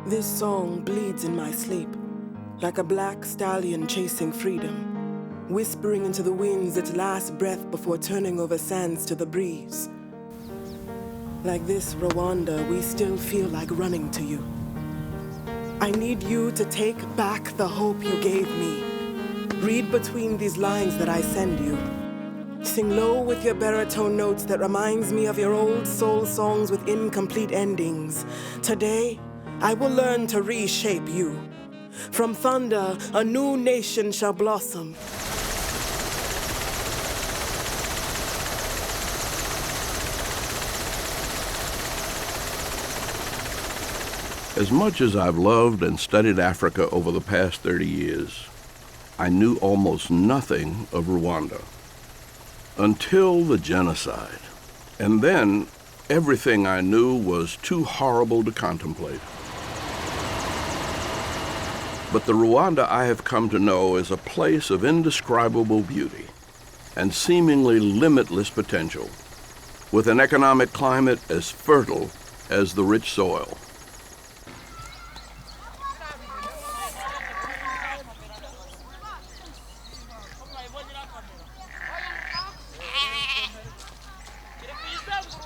This song bleeds in my sleep, like a black stallion chasing freedom, whispering into the winds its last breath before turning over sands to the breeze. Like this Rwanda, we still feel like running to you. I need you to take back the hope you gave me. Read between these lines that I send you. Sing low with your baritone notes that reminds me of your old soul songs with incomplete endings. Today, I will learn to reshape you. From thunder, a new nation shall blossom. As much as I've loved and studied Africa over the past 30 years, I knew almost nothing of Rwanda until the genocide. And then everything I knew was too horrible to contemplate. But the Rwanda I have come to know is a place of indescribable beauty and seemingly limitless potential, with an economic climate as fertile as the rich soil.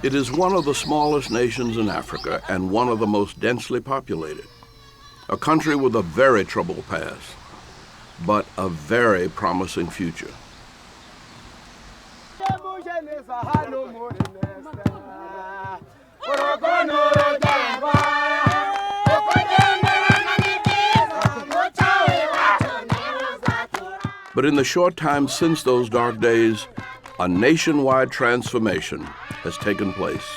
It is one of the smallest nations in Africa and one of the most densely populated. A country with a very troubled past, but a very promising future. But in the short time since those dark days, a nationwide transformation has taken place.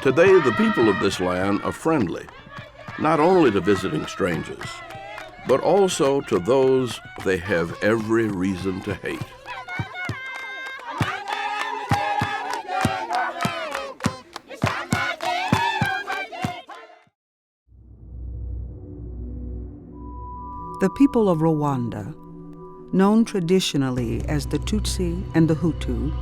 Today, the people of this land are friendly, not only to visiting strangers, but also to those they have every reason to hate. The people of Rwanda, known traditionally as the Tutsi and the Hutu,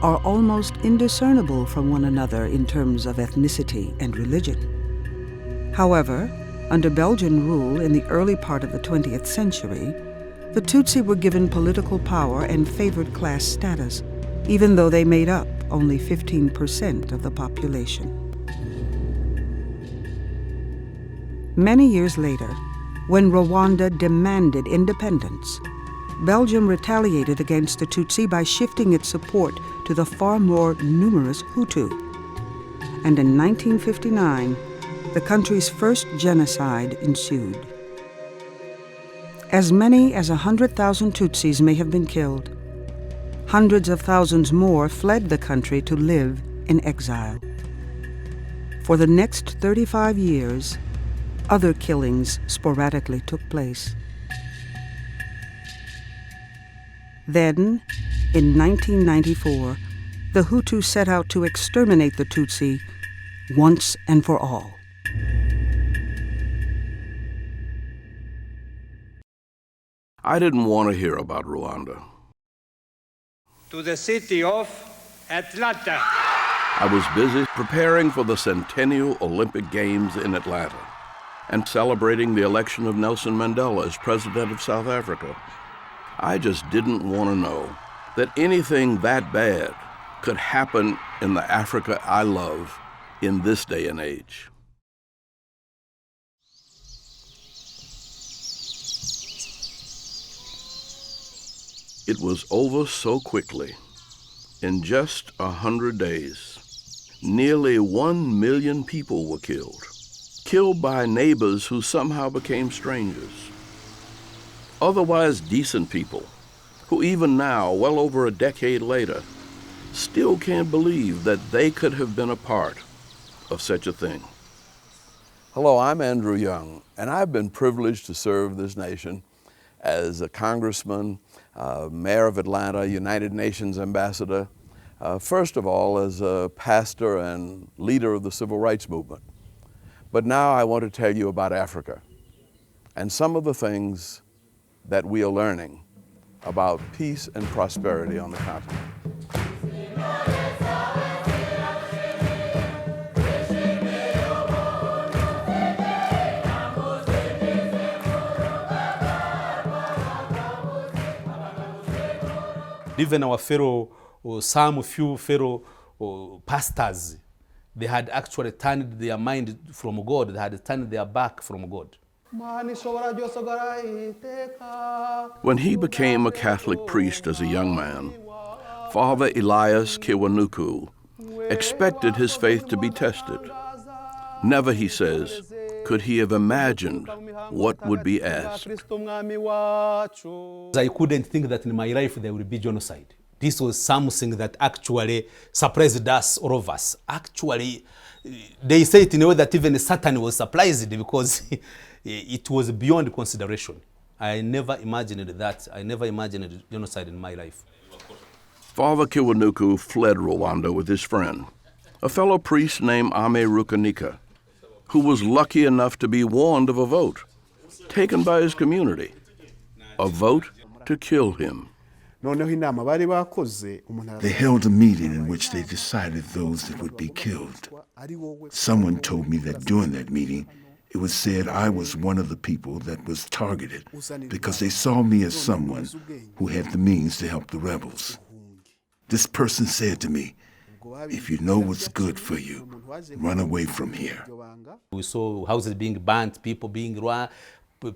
are almost indiscernible from one another in terms of ethnicity and religion. However, under Belgian rule in the early part of the 20th century, the Tutsi were given political power and favored class status, even though they made up only 15% of the population. Many years later, when Rwanda demanded independence, Belgium retaliated against the Tutsi by shifting its support to the far more numerous Hutu. And in 1959, the country's first genocide ensued. As many as 100,000 Tutsis may have been killed. Hundreds of thousands more fled the country to live in exile. For the next 35 years, other killings sporadically took place. Then, in 1994, the Hutu set out to exterminate the Tutsi once and for all. I didn't want to hear about Rwanda. To the city of Atlanta. I was busy preparing for the Centennial Olympic Games in Atlanta and celebrating the election of Nelson Mandela as president of South Africa. I just didn't want to know that anything that bad could happen in the Africa I love in this day and age. It was over so quickly. In just 100 days, nearly 1 million people were killed by neighbors who somehow became strangers. Otherwise decent people, who even now, well over a decade later, still can't believe that they could have been a part of such a thing. Hello, I'm Andrew Young, and I've been privileged to serve this nation as a congressman, mayor of Atlanta, United Nations ambassador, first of all as a pastor and leader of the civil rights movement. But now I want to tell you about Africa and some of the things that we are learning about peace and prosperity on the continent. Even our fellow, some few fellow pastors, they had actually turned their mind from God, they had turned their back from God. When he became a Catholic priest as a young man, Father Elias Kiwanuku expected his faith to be tested. Never, he says, could he have imagined what would be asked. I couldn't think that in my life there would be genocide. This was something that actually surprised us, all of us. Actually, they say it in a way that even Satan was surprised because it was beyond consideration. I never imagined that. I never imagined genocide in my life. Father Kiwanuku fled Rwanda with his friend, a fellow priest named Ame Rukanika, who was lucky enough to be warned of a vote taken by his community, a vote to kill him. They held a meeting in which they decided those that would be killed. Someone told me that during that meeting, it was said I was one of the people that was targeted because they saw me as someone who had the means to help the rebels. This person said to me, "If you know what's good for you, run away from here." We saw houses being burnt, people being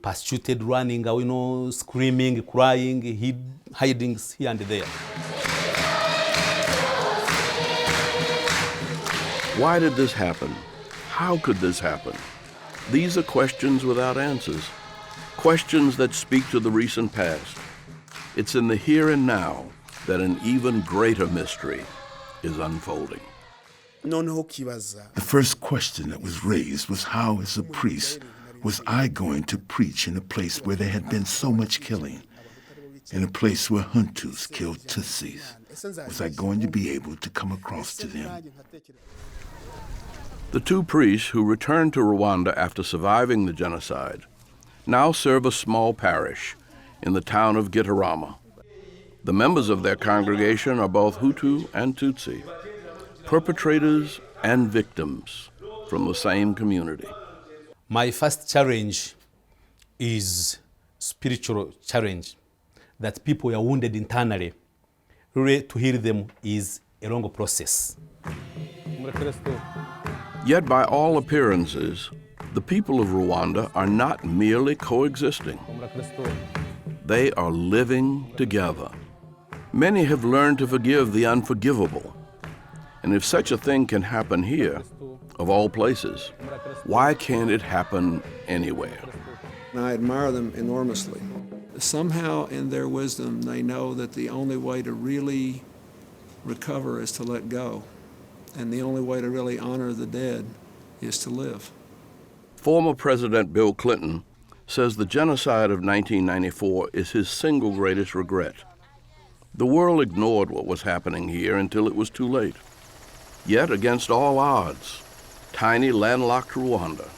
persecuted, running, screaming, crying, hiding here and there. Why did this happen? How could this happen? These are questions without answers, questions that speak to the recent past. It's in the here and now that an even greater mystery is unfolding. The first question that was raised was how, as a priest, was I going to preach in a place where there had been so much killing, in a place where Hutus killed Tutsis? Was I going to be able to come across to them? The two priests who returned to Rwanda after surviving the genocide now serve a small parish in the town of Gitarama. The members of their congregation are both Hutu and Tutsi, perpetrators and victims from the same community. My first challenge is spiritual challenge, that people are wounded internally. Really, to heal them is a long process. Yet by all appearances, the people of Rwanda are not merely coexisting. They are living together. Many have learned to forgive the unforgivable. And if such a thing can happen here, of all places, why can't it happen anywhere? I admire them enormously. Somehow in their wisdom, they know that the only way to really recover is to let go. And the only way to really honor the dead is to live. Former President Bill Clinton says the genocide of 1994 is his single greatest regret. The world ignored what was happening here until it was too late. Yet, against all odds, tiny landlocked Rwanda,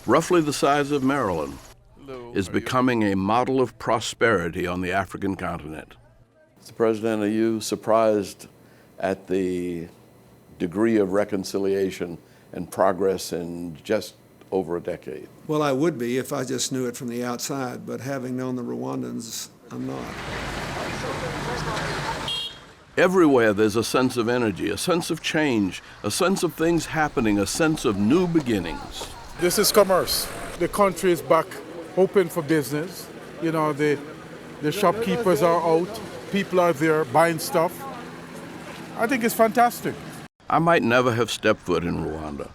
roughly the size of Maryland, is becoming a model of prosperity on the African continent. Mr. President, are you surprised at the degree of reconciliation and progress in just over a decade? Well, I would be if I just knew it from the outside, but having known the Rwandans, I'm not. Everywhere there's a sense of energy, a sense of change, a sense of things happening, a sense of new beginnings. This is commerce. The country is back open for business. The shopkeepers are out, people are there buying stuff. I think it's fantastic. I might never have stepped foot in Rwanda,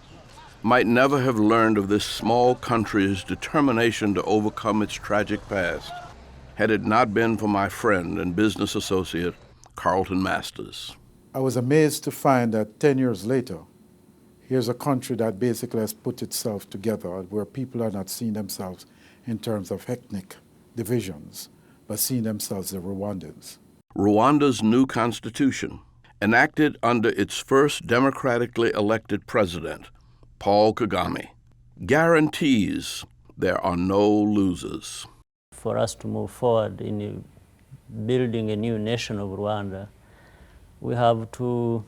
might never have learned of this small country's determination to overcome its tragic past, had it not been for my friend and business associate, Carlton Masters. I was amazed to find that 10 years later, here's a country that basically has put itself together where people are not seeing themselves in terms of ethnic divisions, but seeing themselves as Rwandans. Rwanda's new constitution, enacted under its first democratically elected president, Paul Kagame, guarantees there are no losers. For us to move forward in building a new nation of Rwanda, we have to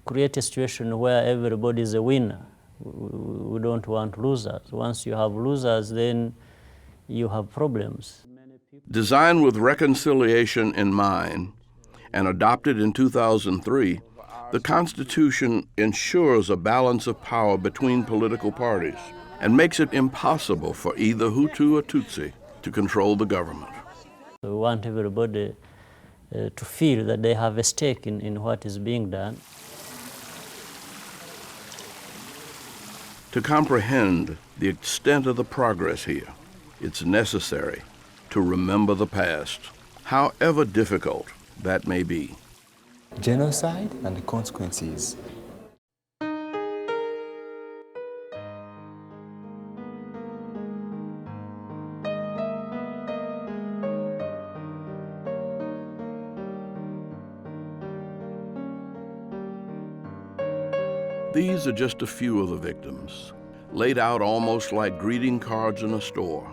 create a situation where everybody is a winner. We don't want losers. Once you have losers, then you have problems. Designed with reconciliation in mind and adopted in 2003, the Constitution ensures a balance of power between political parties and makes it impossible for either Hutu or Tutsi to control the government. We want everybody to feel that they have a stake in what is being done. To comprehend the extent of the progress here, it's necessary to remember the past, however difficult that may be. Genocide and the consequences. These are just a few of the victims, laid out almost like greeting cards in a store.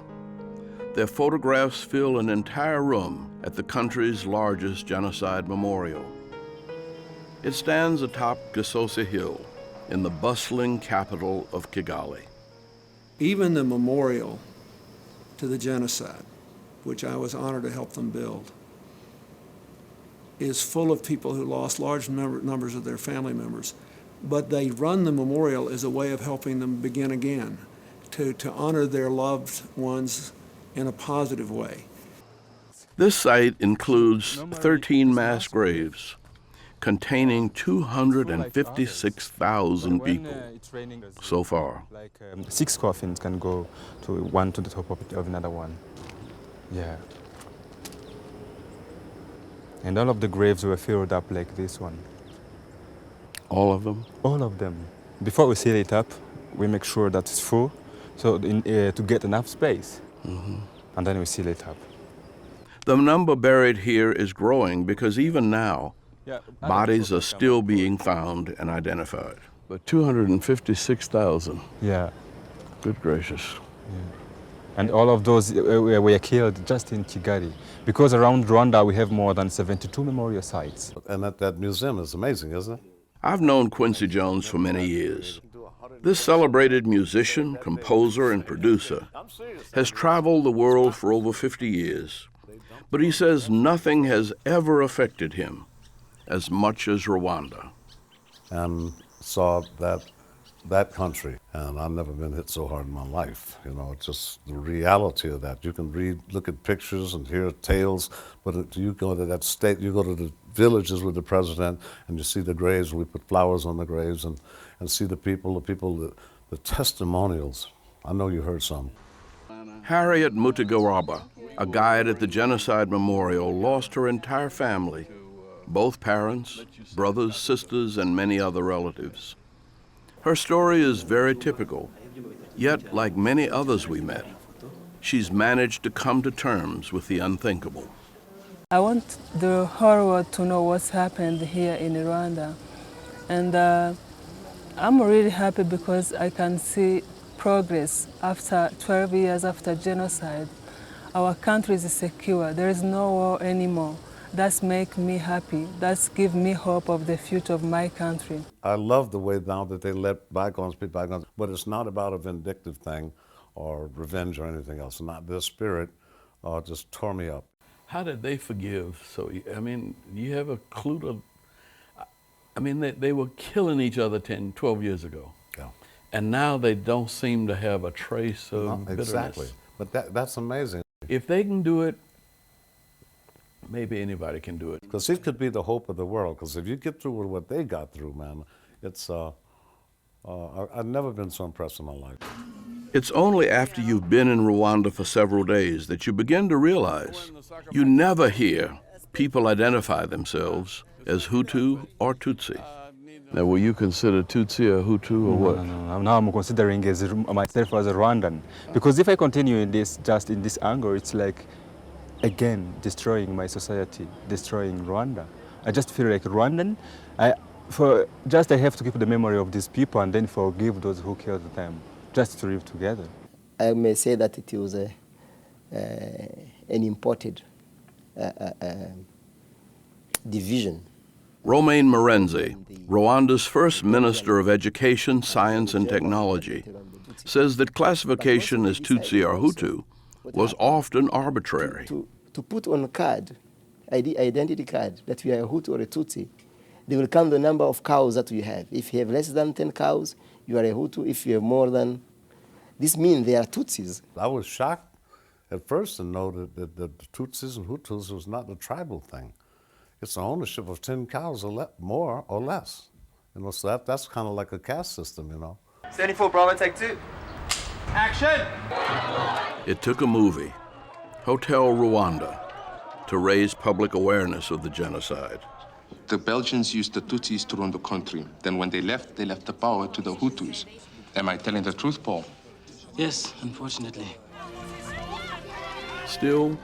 Their photographs fill an entire room at the country's largest genocide memorial. It stands atop Gachacha Hill in the bustling capital of Kigali. Even the memorial to the genocide, which I was honored to help them build, is full of people who lost large numbers of their family members. But they run the memorial as a way of helping them begin again, to honor their loved ones in a positive way. This site includes 13 mass graves containing 256,000 people so far. 6 coffins can go to one to the top of another one. Yeah. And all of the graves were filled up like this one. All of them? All of them. Before we seal it up, we make sure that it's full, so to get enough space. Mm-hmm. And then we seal it up. The number buried here is growing because even now, bodies are still being found and identified. But 256,000. Yeah. Good gracious. Yeah. And all of those were killed just in Kigali. Because around Rwanda we have more than 72 memorial sites. And that museum is amazing, isn't it? I've known Quincy Jones for many years. This celebrated musician, composer, and producer has traveled the world for over 50 years, but he says nothing has ever affected him as much as Rwanda. And saw that country, and I've never been hit so hard in my life. You know, it's just the reality of that. You can look at pictures and hear tales, but you go to that state, you go to the villages with the president, and you see the graves, we put flowers on the graves, and see the testimonials. I know you heard some. Harriet Mutigaraba, a guide at the Genocide Memorial, lost her entire family, both parents, brothers, sisters, and many other relatives. Her story is very typical, yet like many others we met, she's managed to come to terms with the unthinkable. I want the whole world to know what's happened here in Rwanda. And I'm really happy because I can see progress after 12 years after genocide. Our country is secure. There is no war anymore. That's make me happy. That's give me hope of the future of my country. I love the way now that they let bygones be bygones, but it's not about a vindictive thing or revenge or anything else. Not their spirit just tore me up. How did they forgive? So, I mean, you have a clue to, I mean, they were killing each other 10, 12 years ago. Yeah. And now they don't seem to have a trace of bitterness. Exactly. But that's amazing. If they can do it, maybe anybody can do it. Because it could be the hope of the world. Because if you get through with what they got through, man, it's, I've never been so impressed in my life. It's only after you've been in Rwanda for several days that you begin to realize you never hear people identify themselves as Hutu or Tutsi. Now, will you consider Tutsi a Hutu or what? No. Now I'm considering myself as a Rwandan. Because if I continue in this, just in this angle, it's like, again, destroying my society, destroying Rwanda. I just feel like Rwandan. I have to keep the memory of these people and then forgive those who killed them. just to live together. I may say that it was an imported division. Romain Morenzi, Rwanda's first Minister of Education, Science and Technology, says that classification as Tutsi or Hutu was often arbitrary. To put on a card, identity card, that you are a Hutu or a Tutsi, they will count the number of cows that you have. If you have less than 10 cows, you are a Hutu. If you have more than, this means they are Tutsis. I was shocked at first to know that the Tutsis and Hutus was not a tribal thing. It's the ownership of 10 cows or more or less. You know, so that's kind of like a caste system, you know. 74 Bravo, take 2. Action! It took a movie, Hotel Rwanda, to raise public awareness of the genocide. The Belgians used the Tutsis to run the country. Then when they left the power to the Hutus. Am I telling the truth, Paul? Yes, unfortunately. Still,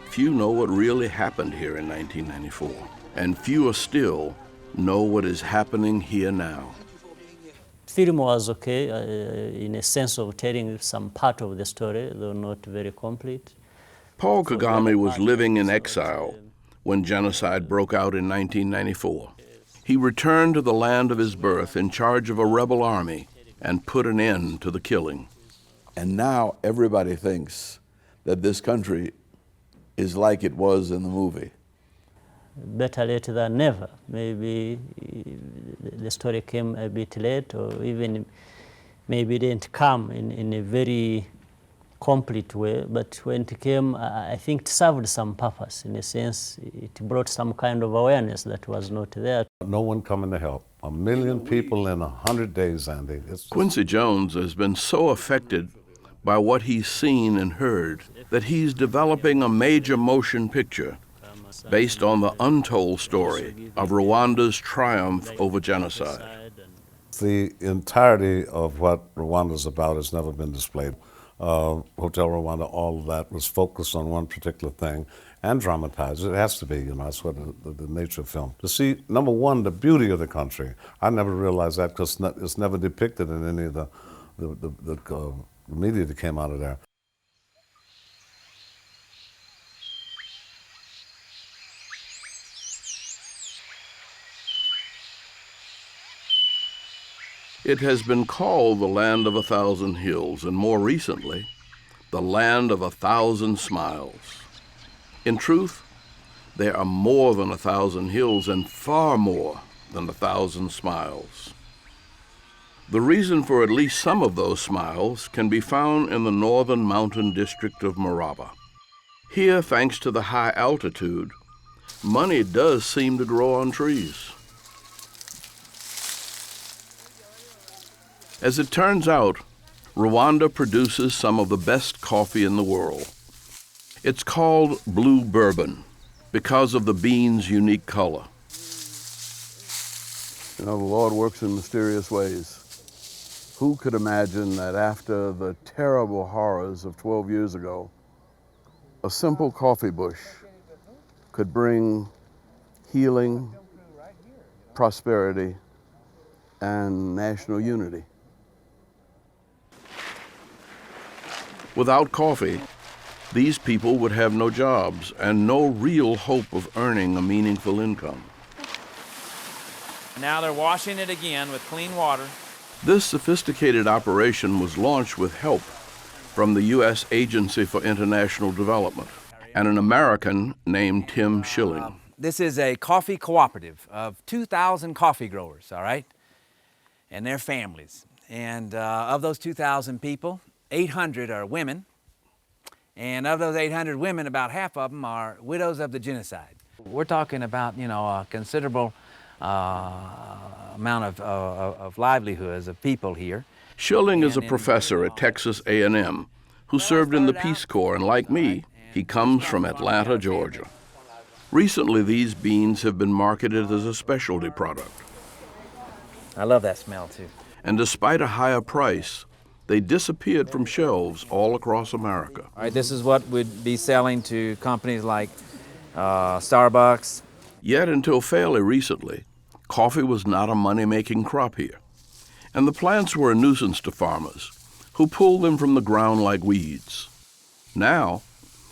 few know what really happened here in 1994, and fewer still know what is happening here now. Film was okay in a sense of telling some part of the story, though not very complete. Paul Kagame was living in exile when genocide broke out in 1994. He returned to the land of his birth in charge of a rebel army and put an end to the killing. And now everybody thinks that this country is like it was in the movie. Better late than never. Maybe the story came a bit late, or even maybe it didn't come in a very complete way, but when it came, I think it served some purpose. In a sense, it brought some kind of awareness that was not there. No one coming to help. 1 million people in 100 days, Andy. Quincy Jones has been so affected by what he's seen and heard that he's developing a major motion picture based on the untold story of Rwanda's triumph over genocide. The entirety of what Rwanda's about has never been displayed. Hotel Rwanda, all of that was focused on one particular thing and dramatized. It has to be, you know, that's what the nature of film. To see, number one, the beauty of the country. I never realized that because it's never depicted in any of the media that came out of there. It has been called the land of 1,000 hills, and more recently, the land of 1,000 smiles. In truth, there are more than 1,000 hills and far more than 1,000 smiles. The reason for at least some of those smiles can be found in the northern mountain district of Morava. Here, thanks to the high altitude, money does seem to grow on trees. As it turns out, Rwanda produces some of the best coffee in the world. It's called blue bourbon because of the bean's unique color. You know, the Lord works in mysterious ways. Who could imagine that after the terrible horrors of 12 years ago, a simple coffee bush could bring healing, prosperity, and national unity? Without coffee, these people would have no jobs and no real hope of earning a meaningful income. Now they're washing it again with clean water. This sophisticated operation was launched with help from the U.S. Agency for International Development and an American named Tim Schilling. This is a coffee cooperative of 2,000 coffee growers, all right, and their families. And of those 2,000 people, 800 are women, and of those 800 women, about half of them are widows of the genocide. We're talking about, you know, a considerable amount of livelihoods of people here. Schilling is a professor at Texas A&M who served in the Peace Corps, and like me, he comes from Atlanta, Georgia. Recently, these beans have been marketed as a specialty product. I love that smell, too. And despite a higher price, they disappeared from shelves all across America. All right, this is what we'd be selling to companies like Starbucks. Yet until fairly recently, coffee was not a money-making crop here. And the plants were a nuisance to farmers, who pulled them from the ground like weeds. Now,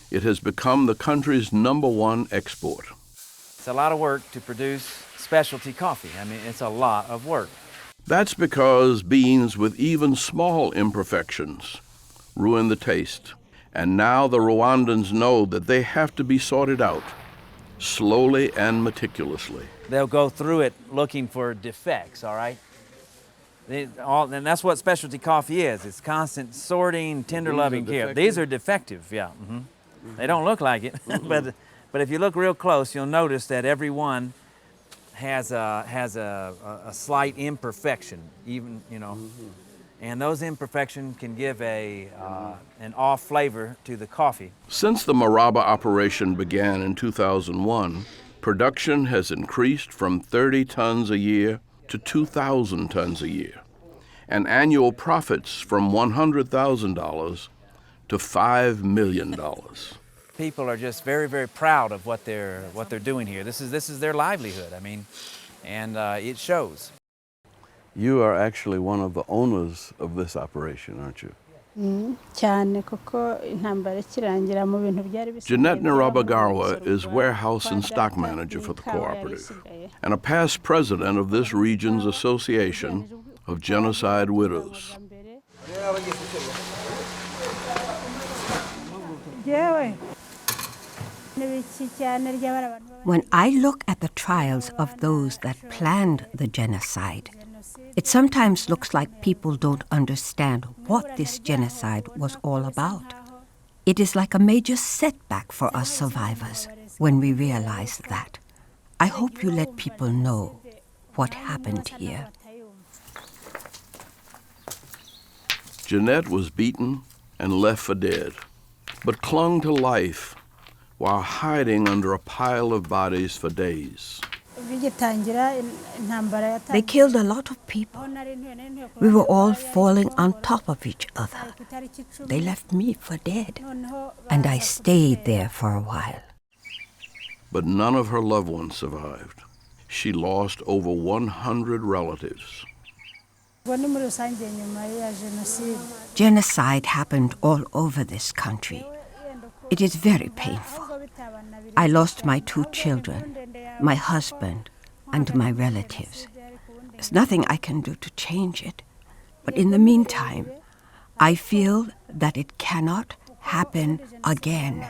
it has become the country's #1 export. It's a lot of work to produce specialty coffee. I mean, it's a lot of work. That's because beans with even small imperfections ruin the taste. And now the Rwandans know that they have to be sorted out, slowly and meticulously. They'll go through it looking for defects, all right? And that's what specialty coffee is. It's constant sorting, tender loving care. These are defective, yeah. They don't look like it, but if you look real close, you'll notice that every one has a slight imperfection, even, you know. And those imperfections can give an off flavor to the coffee. Since the Maraba operation began in 2001, production has increased from 30 tons a year to 2,000 tons a year, and annual profits from $100,000 to $5 million. People are just very, very proud of what they're doing here. This is their livelihood. I mean, and it shows. You are actually one of the owners of this operation, aren't you? Jeanette Narabagarwa is warehouse and stock manager for the cooperative and a past president of this region's association of genocide widows. When I look at the trials of those that planned the genocide, it sometimes looks like people don't understand what this genocide was all about. It is like a major setback for us survivors when we realize that. I hope you let people know what happened here. Jeanette was beaten and left for dead, but clung to life while hiding under a pile of bodies for days. They killed a lot of people. We were all falling on top of each other. They left me for dead, and I stayed there for a while. But none of her loved ones survived. She lost over 100 relatives. Genocide happened all over this country. It is very painful. I lost my 2 children, my husband, and my relatives. There's nothing I can do to change it. But in the meantime, I feel that it cannot happen again.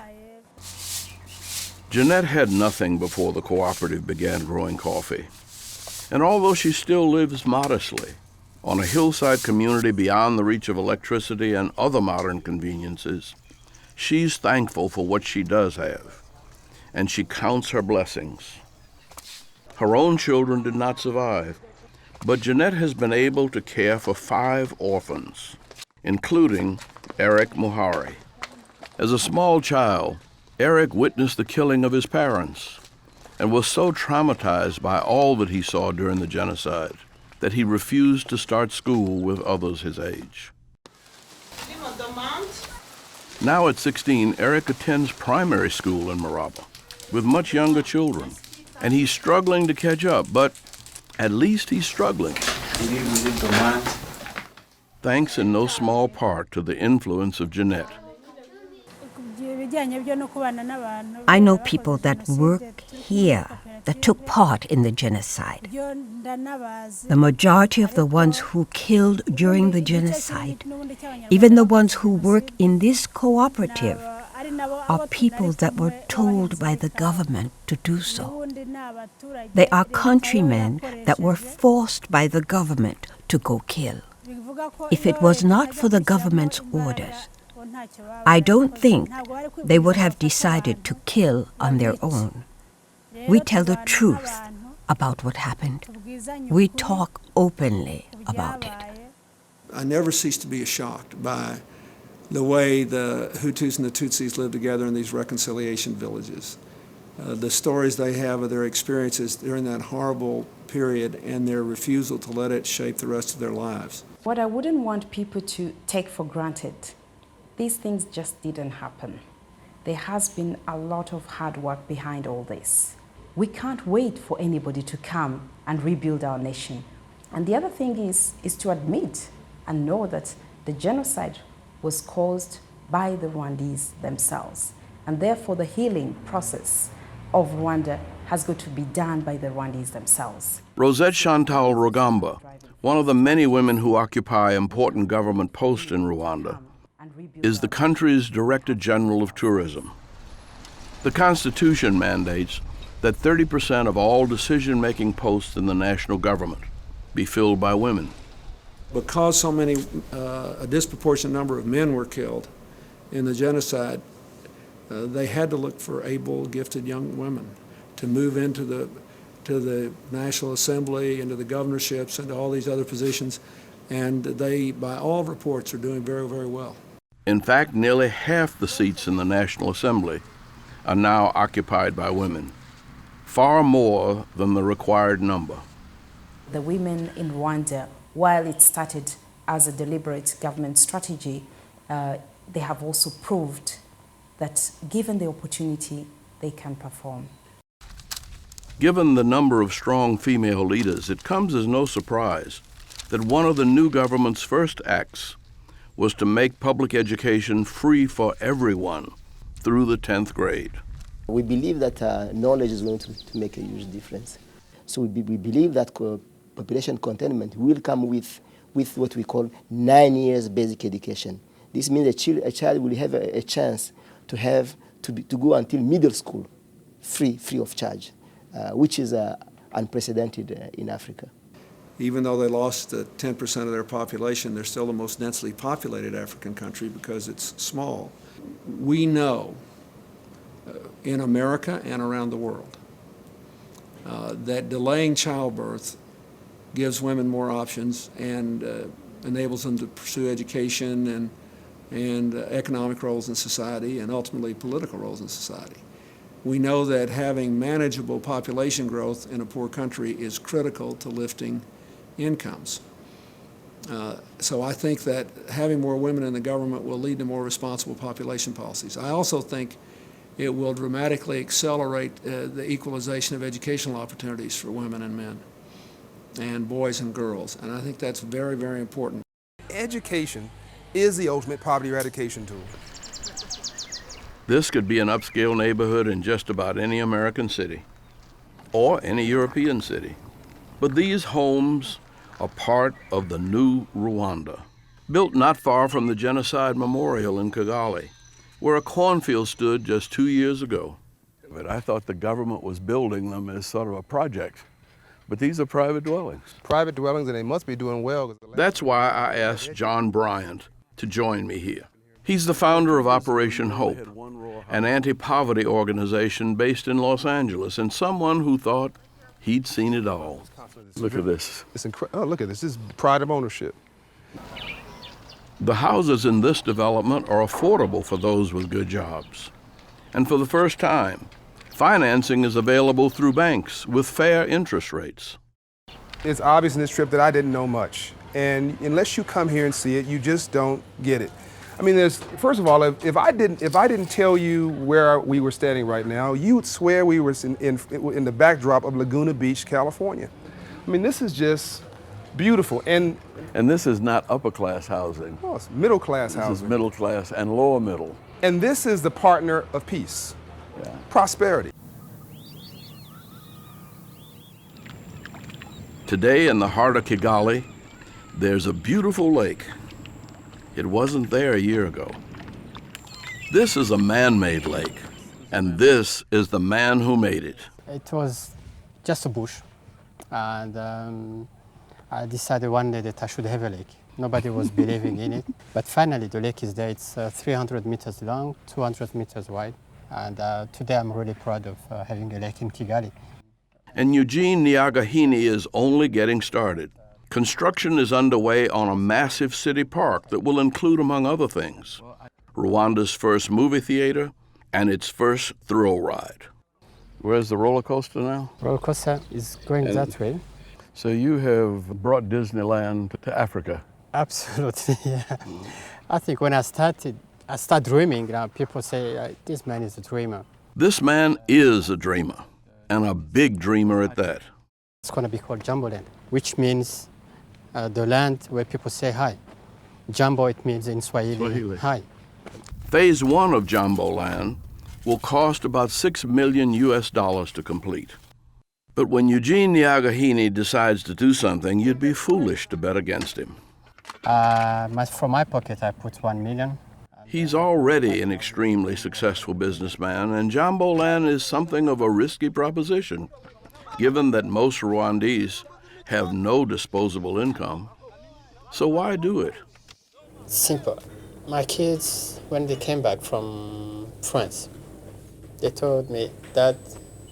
Jeanette had nothing before the cooperative began growing coffee. And although she still lives modestly, on a hillside community beyond the reach of electricity and other modern conveniences, she's thankful for what she does have, and she counts her blessings. Her own children did not survive, but Jeanette has been able to care for 5 orphans, including Eric Muhari. As a small child, Eric witnessed the killing of his parents and was so traumatized by all that he saw during the genocide that he refused to start school with others his age. Now at 16, Eric attends primary school in Maraba with much younger children, and he's struggling to catch up, but at least he's struggling. Thanks in no small part to the influence of Jeanette. I know people that work here that took part in the genocide. The majority of the ones who killed during the genocide, even the ones who work in this cooperative, are people that were told by the government to do so. They are countrymen that were forced by the government to go kill. If it was not for the government's orders, I don't think they would have decided to kill on their own. We tell the truth about what happened. We talk openly about it. I never cease to be shocked by the way the Hutus and the Tutsis live together in these reconciliation villages. The stories they have of their experiences during that horrible period and their refusal to let it shape the rest of their lives. What I wouldn't want people to take for granted, these things just didn't happen. There has been a lot of hard work behind all this. We can't wait for anybody to come and rebuild our nation. And the other thing is to admit and know that The genocide was caused by the Rwandese themselves, and therefore the healing process of Rwanda has got to be done by the Rwandese themselves. Rosette Chantal Rugamba, one of the many women who occupy important government posts in Rwanda, is the country's Director General of Tourism. The Constitution mandates that 30% of all decision-making posts in the national government be filled by women. Because so many, a disproportionate number of men were killed in the genocide, they had to look for able, gifted young women to move into the National Assembly, into the governorships, into all these other positions, and they, by all reports, are doing very, very well. In fact, nearly half the seats in the National Assembly are now occupied by women, far more than the required number. The women in Rwanda, while it started as a deliberate government strategy, they have also proved that given the opportunity, they can perform. Given the number of strong female leaders, it comes as no surprise that one of the new government's first acts was to make public education free for everyone through the 10th grade. We believe that knowledge is going to make a huge difference. So we believe that population containment will come with what we call 9 years basic education. This means a child will have a chance to go until middle school free of charge, which is unprecedented in Africa. Even though they lost 10% of their population, they're still the most densely populated African country because it's small. We know in America and around the world that delaying childbirth gives women more options and enables them to pursue education and economic roles in society and ultimately political roles in society. We know that having manageable population growth in a poor country is critical to lifting incomes. So I think that having more women in the government will lead to more responsible population policies. I also think it will dramatically accelerate the equalization of educational opportunities for women and men and boys and girls, and I think that's very, very important. Education is the ultimate poverty eradication tool. This could be an upscale neighborhood in just about any American city or any European city. But these homes are part of the new Rwanda, built not far from the Genocide Memorial in Kigali, where a cornfield stood just 2 years ago. But I thought the government was building them as sort of a project. But these are private dwellings. Private dwellings, and they must be doing well. That's why I asked John Bryant to join me here. He's the founder of Operation Hope, an anti-poverty organization based in Los Angeles, and someone who thought he'd seen it all. Look at this. It's incredible. Oh, look at this. This is pride of ownership. The houses in this development are affordable for those with good jobs. And for the first time, financing is available through banks with fair interest rates. It's obvious in this trip that I didn't know much. And unless you come here and see it, you just don't get it. I mean, first of all, if I didn't tell you where we were standing right now, you would swear we were in the backdrop of Laguna Beach, California. I mean, this is just beautiful. And this is not upper class housing. Oh, it's middle class housing. This is middle class and lower middle. And this is the partner of peace, prosperity. Today in the heart of Kigali, there's a beautiful lake. It wasn't there a year ago. This is a man-made lake, and this is the man who made it. It was just a bush, and I decided one day that I should have a lake. Nobody was believing in it, but finally the lake is there. It's 300 meters long, 200 meters wide, and today I'm really proud of having a lake in Kigali. And Eugene Nyagahini is only getting started. Construction is underway on a massive city park that will include, among other things, Rwanda's first movie theater and its first thrill ride. Where's the roller coaster now? Roller coaster is going that way. So you have brought Disneyland to Africa. Absolutely, yeah. I think when I started dreaming, people say, this man is a dreamer. This man is a dreamer, and a big dreamer at that. It's going to be called Jamboland, which means the land where people say hi. Jambo, it means in Swahili, hi. Phase 1 of Jambo Land will cost about $6 million to complete. But when Eugene Nyagahini decides to do something, you'd be foolish to bet against him. From my pocket, I put 1 million. He's already an extremely successful businessman, and Jambo Land is something of a risky proposition, given that most Rwandese have no disposable income. So why do it? Simple. My kids, when they came back from France, they told me, Dad,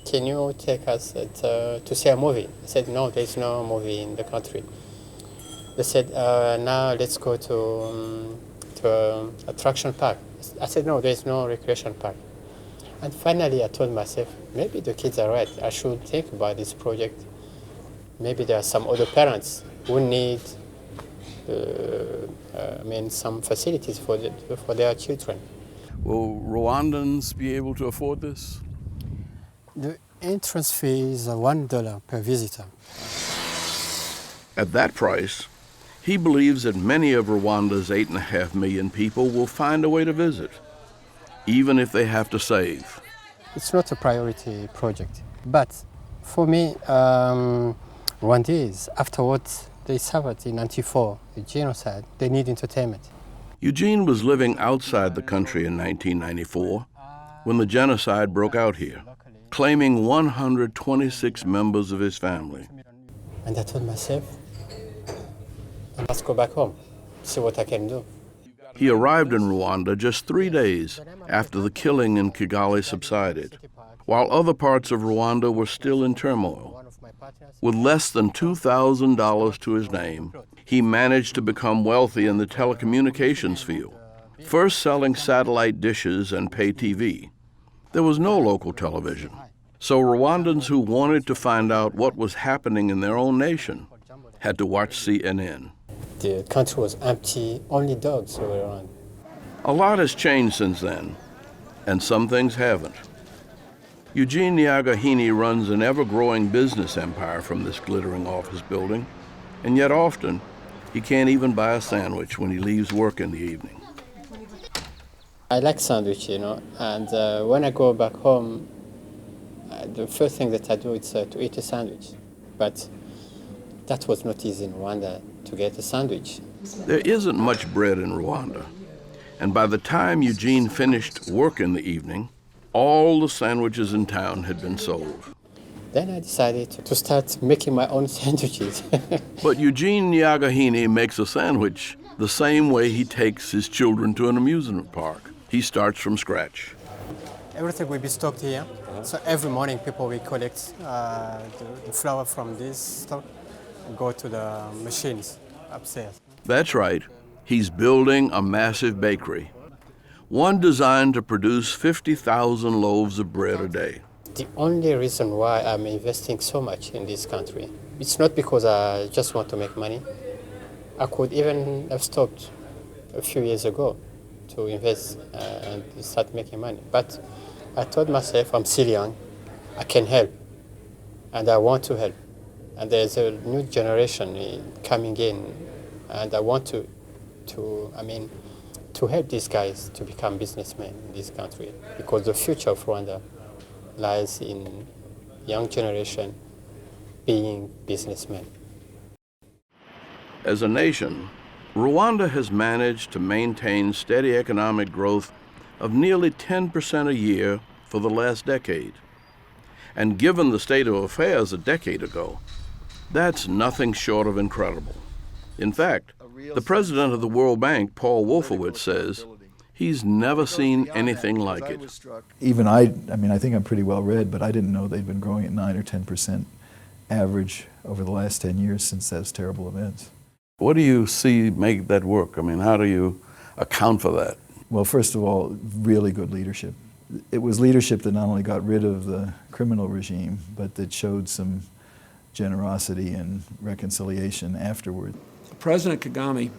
can you take us to see a movie? I said, no, there's no movie in the country. They said, now let's go to attraction park. I said, no, there's no recreation park. And finally, I told myself, maybe the kids are right. I should think about this project. Maybe there are some other parents who need some facilities for their children. Will Rwandans be able to afford this? The entrance fee is $1 per visitor. At that price, he believes that many of Rwanda's 8.5 million people will find a way to visit, even if they have to save. It's not a priority project, but for me, Rwandese, afterwards, they suffered in 1994, the genocide, they need entertainment. Eugene was living outside the country in 1994 when the genocide broke out here, claiming 126 members of his family. And I told myself, I must go back home, see what I can do. He arrived in Rwanda just 3 days after the killing in Kigali subsided, while other parts of Rwanda were still in turmoil. With less than $2,000 to his name, he managed to become wealthy in the telecommunications field, first selling satellite dishes and pay TV. There was no local television, so Rwandans who wanted to find out what was happening in their own nation had to watch CNN. The country was empty, only dogs were around. A lot has changed since then, and some things haven't. Eugene Nyagahini runs an ever-growing business empire from this glittering office building, and yet often he can't even buy a sandwich when he leaves work in the evening. I like sandwich, and when I go back home, the first thing that I do is to eat a sandwich. But that was not easy in Rwanda, to get a sandwich. There isn't much bread in Rwanda, and by the time Eugene finished work in the evening, all the sandwiches in town had been sold. Then I decided to start making my own sandwiches. But Eugene Nyagahini makes a sandwich the same way he takes his children to an amusement park. He starts from scratch. Everything will be stocked here. So every morning people will collect the flour from this stock and go to the machines upstairs. That's right. He's building a massive bakery, one designed to produce 50,000 loaves of bread a day. The only reason why I'm investing so much in this country, it's not because I just want to make money. I could even have stopped a few years ago to invest and start making money. But I told myself, I'm still young, I can help, and I want to help. And there's a new generation coming in, and I want to help these guys to become businessmen in this country, because the future of Rwanda lies in young generation being businessmen. As a nation, Rwanda has managed to maintain steady economic growth of nearly 10% a year for the last decade. And given the state of affairs a decade ago, that's nothing short of incredible. In fact, the president of the World Bank, Paul Wolfowitz, says he's never seen anything like it. Even I think I'm pretty well read, but I didn't know they'd been growing at 9 or 10% average over the last 10 years since those terrible events. What do you see make that work? I mean, how do you account for that? Well, first of all, really good leadership. It was leadership that not only got rid of the criminal regime, but that showed some generosity and reconciliation afterward. President Kagame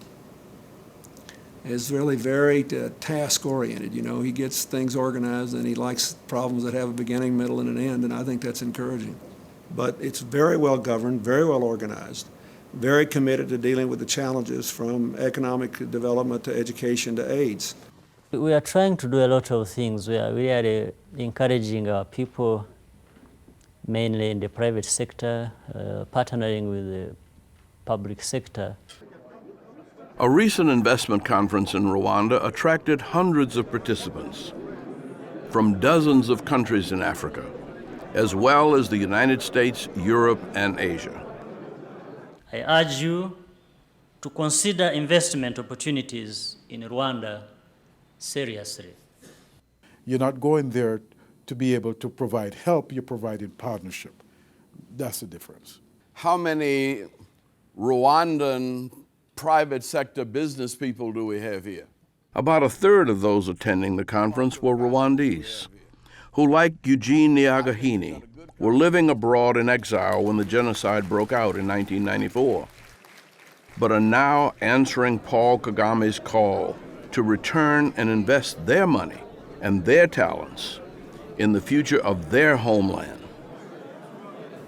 is really very task-oriented. He gets things organized, and he likes problems that have a beginning, middle, and an end, and I think that's encouraging. But it's very well governed, very well organized. very committed to dealing with the challenges from economic development to education to AIDS. We are trying to do a lot of things. We are encouraging our people, mainly in the private sector, partnering with the public sector. A recent investment conference in Rwanda attracted hundreds of participants from dozens of countries in Africa, as well as the United States, Europe, and Asia. I urge you to consider investment opportunities in Rwanda seriously. You're not going there to be able to provide help, you're providing partnership. That's the difference. How many Rwandan private sector business people do we have here? About a third of those attending the conference were Rwandese, who, like Eugene Niagahini, were living abroad in exile when the genocide broke out in 1994, but are now answering Paul Kagame's call to return and invest their money and their talents in the future of their homeland.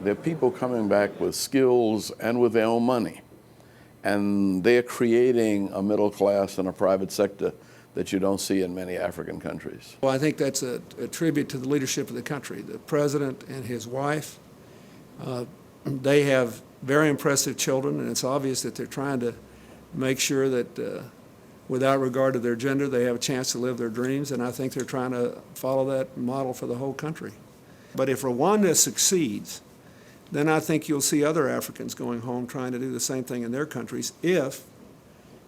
There are people coming back with skills and with their own money, and they're creating a middle class and a private sector that you don't see in many African countries. Well, I think that's a tribute to the leadership of the country. The president and his wife, they have very impressive children, and it's obvious that they're trying to make sure that without regard to their gender, they have a chance to live their dreams, and I think they're trying to follow that model for the whole country. But if Rwanda succeeds, then I think you'll see other Africans going home trying to do the same thing in their countries if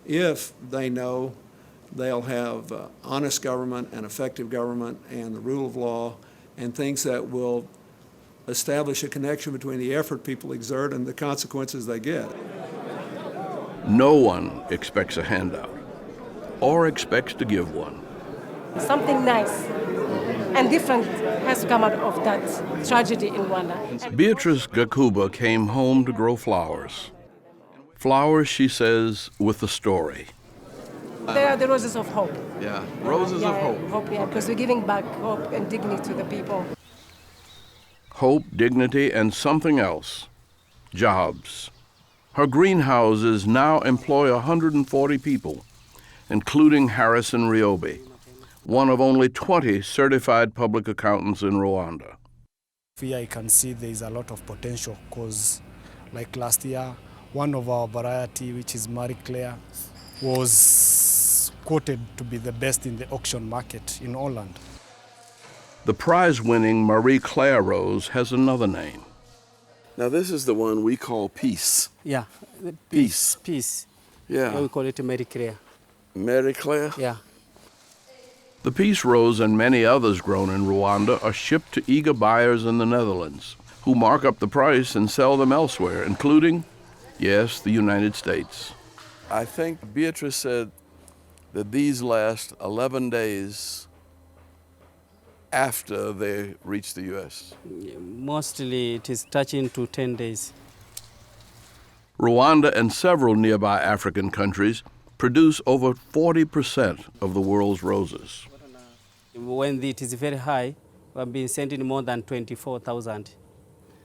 they know they'll have honest government and effective government and the rule of law and things that will establish a connection between the effort people exert and the consequences they get. No one expects a handout or expects to give one. Something nice and different has come out of that tragedy in Rwanda. Beatrice Gakuba came home to grow flowers. Flowers, she says, with a story. They are the roses of hope. Yeah, roses of hope. Hope, yeah, because we're giving back hope and dignity to the people. Hope, dignity, and something else, jobs. Her greenhouses now employ 140 people, including Harrison Ryobi, one of only 20 certified public accountants in Rwanda. Here I can see there is a lot of potential because like last year, one of our variety, which is Marie Claire, was quoted to be the best in the auction market in Holland. The prize-winning Marie Claire rose has another name. Now this is the one we call Peace. Yeah, Peace. Peace. Yeah. We call it Marie Claire. Marie Claire? Yeah. The Peace Rose and many others grown in Rwanda are shipped to eager buyers in the Netherlands, who mark up the price and sell them elsewhere, including, yes, the United States. I think Beatrice said that these last 11 days after they reach the U.S. Mostly it is touching to 10 days. Rwanda and several nearby African countries produce over 40% of the world's roses. When it is very high, we have been sending more than 24,000.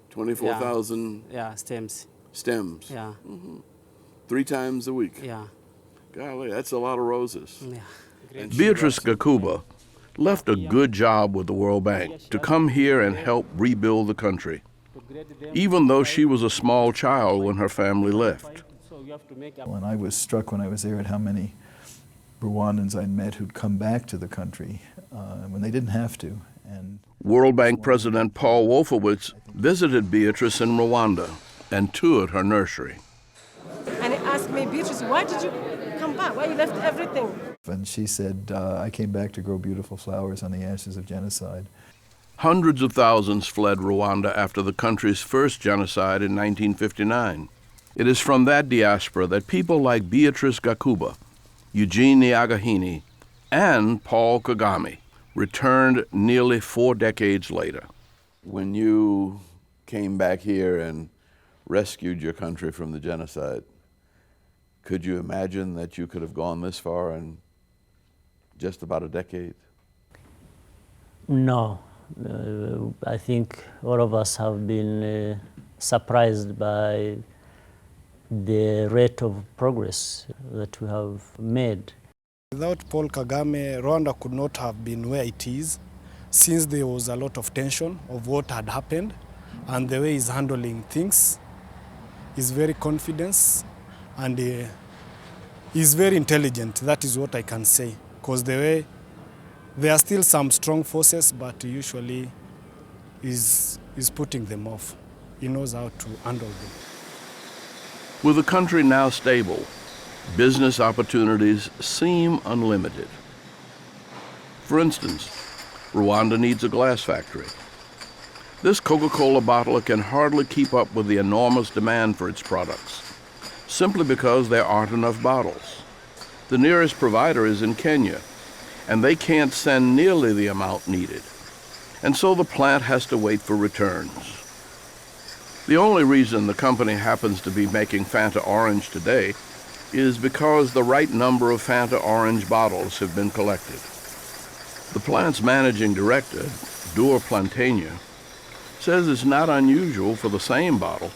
24,000? Yeah, stems. Stems? Yeah. Mm-hmm. 3 times a week? Yeah. Golly, that's a lot of roses. Yeah. Beatrice Gakuba left a good job with the World Bank to come here and help rebuild the country, even though she was a small child when her family left. And I was struck when I was there at how many Rwandans I'd met who'd come back to the country when they didn't have to. And World Bank President Paul Wolfowitz visited Beatrice in Rwanda and toured her nursery. And he asked me, Beatrice, why did you come back? Why you left everything? And she said, I came back to grow beautiful flowers on the ashes of genocide. Hundreds of thousands fled Rwanda after the country's first genocide in 1959. It is from that diaspora that people like Beatrice Gakuba, Eugene Niagahini, and Paul Kagame returned nearly 4 decades later. When you came back here and rescued your country from the genocide, could you imagine that you could have gone this far in just about a decade? No. I think all of us have been surprised by the rate of progress that we have made. Without Paul Kagame, Rwanda could not have been where it is, since there was a lot of tension of what had happened, and the way he's handling things is very confident, and he's very intelligent. That is what I can say, because the way there are still some strong forces, but usually he's putting them off. He knows how to handle them. With the country now stable, business opportunities seem unlimited. For instance, Rwanda needs a glass factory. This Coca-Cola bottler can hardly keep up with the enormous demand for its products, simply because there aren't enough bottles. The nearest provider is in Kenya, and they can't send nearly the amount needed. And so the plant has to wait for returns. The only reason the company happens to be making Fanta Orange today is because the right number of Fanta Orange bottles have been collected. The plant's managing director, Dur Plantania, says it's not unusual for the same bottle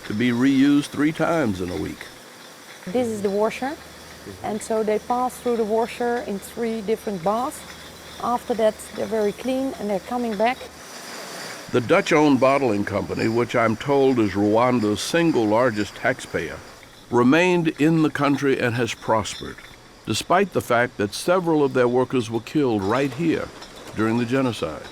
to be reused 3 times in a week. This is the washer, and so they pass through the washer in 3 different baths. After that, they're very clean and they're coming back. The Dutch-owned bottling company, which I'm told is Rwanda's single largest taxpayer, remained in the country and has prospered, despite the fact that several of their workers were killed right here during the genocide.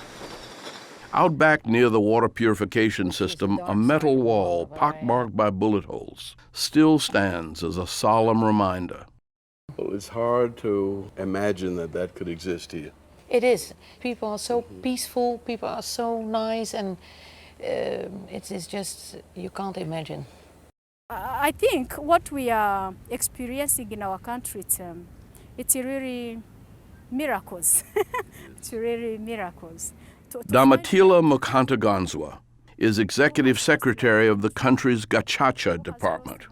Out back near the water purification system, a metal wall pockmarked by bullet holes still stands as a solemn reminder. Well, it's hard to imagine that that could exist here. It is. People are so peaceful, people are so nice, and it's just, you can't imagine. I think what we are experiencing in our country, it's really miracles. It's really miracles. Damatila Mukantaganzwa is executive secretary of the country's Gachacha department,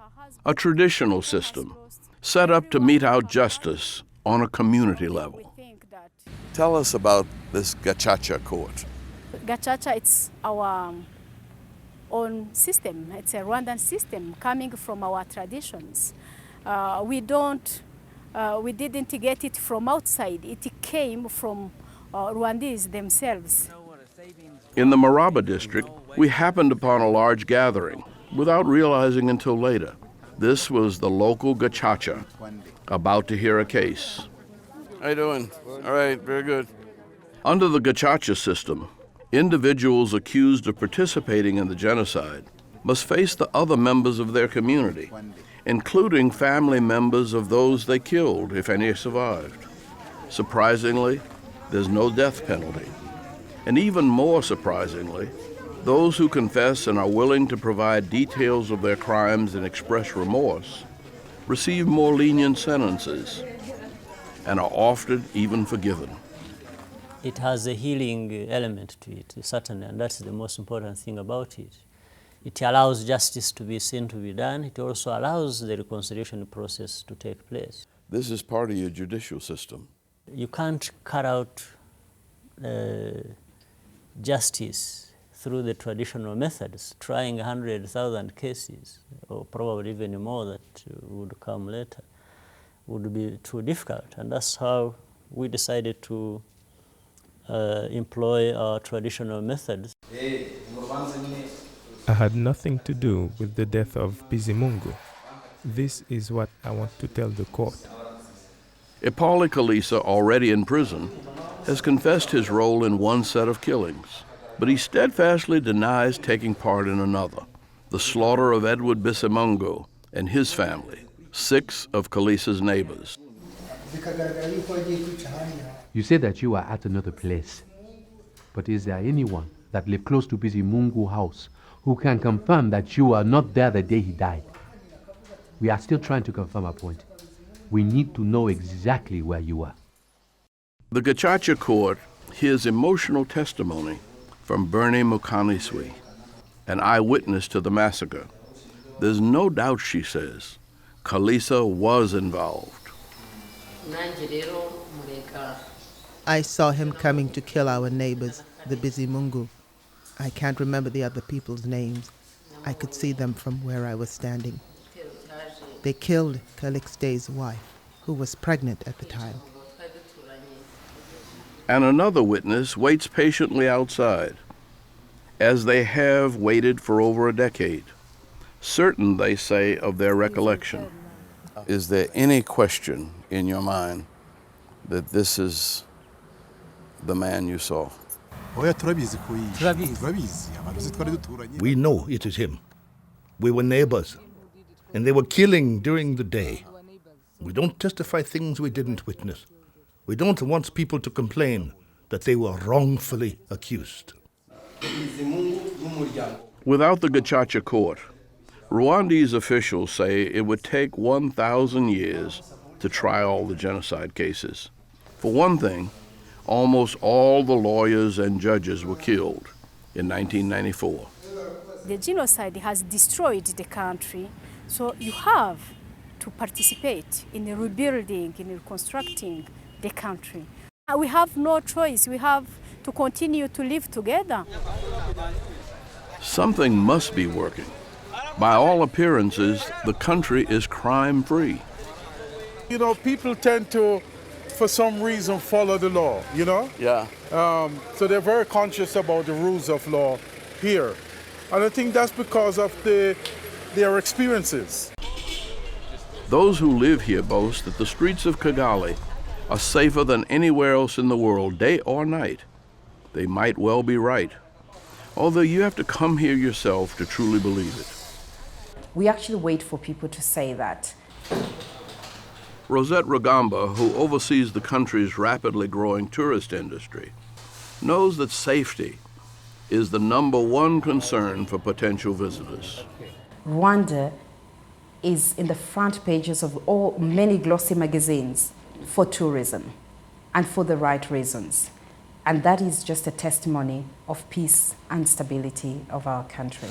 a traditional system set up to mete out justice on a community level. Tell us about this Gachacha court. Gachacha, it's our own system. It's a Rwandan system coming from our traditions. We didn't get it from outside. It came from Rwandese themselves. In the Maraba district, we happened upon a large gathering without realizing until later. This was the local Gachacha about to hear a case. How you doing? All right, very good. Under the Gachacha system, individuals accused of participating in the genocide must face the other members of their community, including family members of those they killed, if any survived. Surprisingly, there's no death penalty. And even more surprisingly, those who confess and are willing to provide details of their crimes and express remorse receive more lenient sentences and are often even forgiven. It has a healing element to it, certainly, and that's the most important thing about it. It allows justice to be seen to be done. It also allows the reconciliation process to take place. This is part of your judicial system. You can't cut out justice through the traditional methods, trying 100,000 cases, or probably even more that would come later, would be too difficult. And that's how we decided to employ our traditional methods. I had nothing to do with the death of Bizimungu. This is what I want to tell the court. Ipali Kalisa, already in prison, has confessed his role in one set of killings, but he steadfastly denies taking part in another, the slaughter of Edward Bizimungu and his family, 6 of Kalisa's neighbors. You say that you are at another place, but is there anyone that lived close to Bizimungu's house who can confirm that you are not there the day he died? We are still trying to confirm our point. We need to know exactly where you are. The Gachacha court hears emotional testimony from Bernie Mukaniswi, an eyewitness to the massacre. There's no doubt, she says, Kalisa was involved. I saw him coming to kill our neighbors, the Bizimungu. I can't remember the other people's names. I could see them from where I was standing. They killed Calixte's wife, who was pregnant at the time. And another witness waits patiently outside, as they have waited for over a decade, certain, they say, of their recollection. Is there any question in your mind that this is the man you saw? We know it is him. We were neighbors, and they were killing during the day. We don't testify things we didn't witness. We don't want people to complain that they were wrongfully accused. Without the Gachacha court, Rwandese officials say it would take 1,000 years to try all the genocide cases. For one thing, almost all the lawyers and judges were killed in 1994. The genocide has destroyed the country, so you have to participate in rebuilding, in reconstructing the country. We have no choice. We have to continue to live together. Something must be working. By all appearances, the country is crime-free. You know, people tend to, for some reason, follow the law, you know? Yeah. So they're very conscious about the rules of law here. And I think that's because of their experiences. Those who live here boast that the streets of Kigali are safer than anywhere else in the world, day or night. They might well be right, although you have to come here yourself to truly believe it. We actually wait for people to say that. Rosette Rugamba, who oversees the country's rapidly growing tourist industry, knows that safety is the #1 concern for potential visitors. Rwanda is in the front pages of many glossy magazines for tourism and for the right reasons. And that is just a testimony of peace and stability of our country.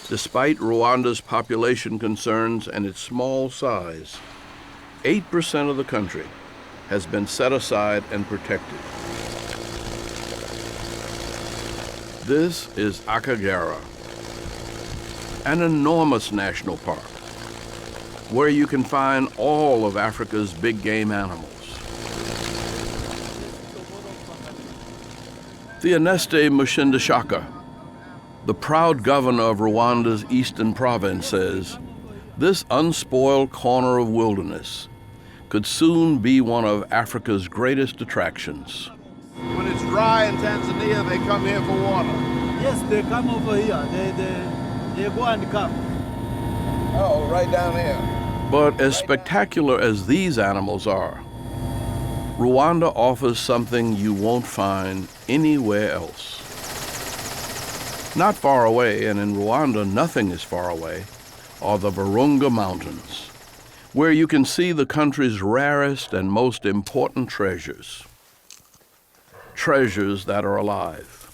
Despite Rwanda's population concerns and its small size, 8% of the country has been set aside and protected. This is Akagera, an enormous national park where you can find all of Africa's big game animals. Theoneste Mushindashaka, the proud governor of Rwanda's eastern province, says this unspoiled corner of wilderness could soon be one of Africa's greatest attractions. When it's dry in Tanzania, they come here for water. Yes, they come over here. They go and come. Oh, right down here. But as spectacular as these animals are, Rwanda offers something you won't find anywhere else. Not far away, and in Rwanda nothing is far away, are the Virunga Mountains, where you can see the country's rarest and most important treasures. Treasures that are alive.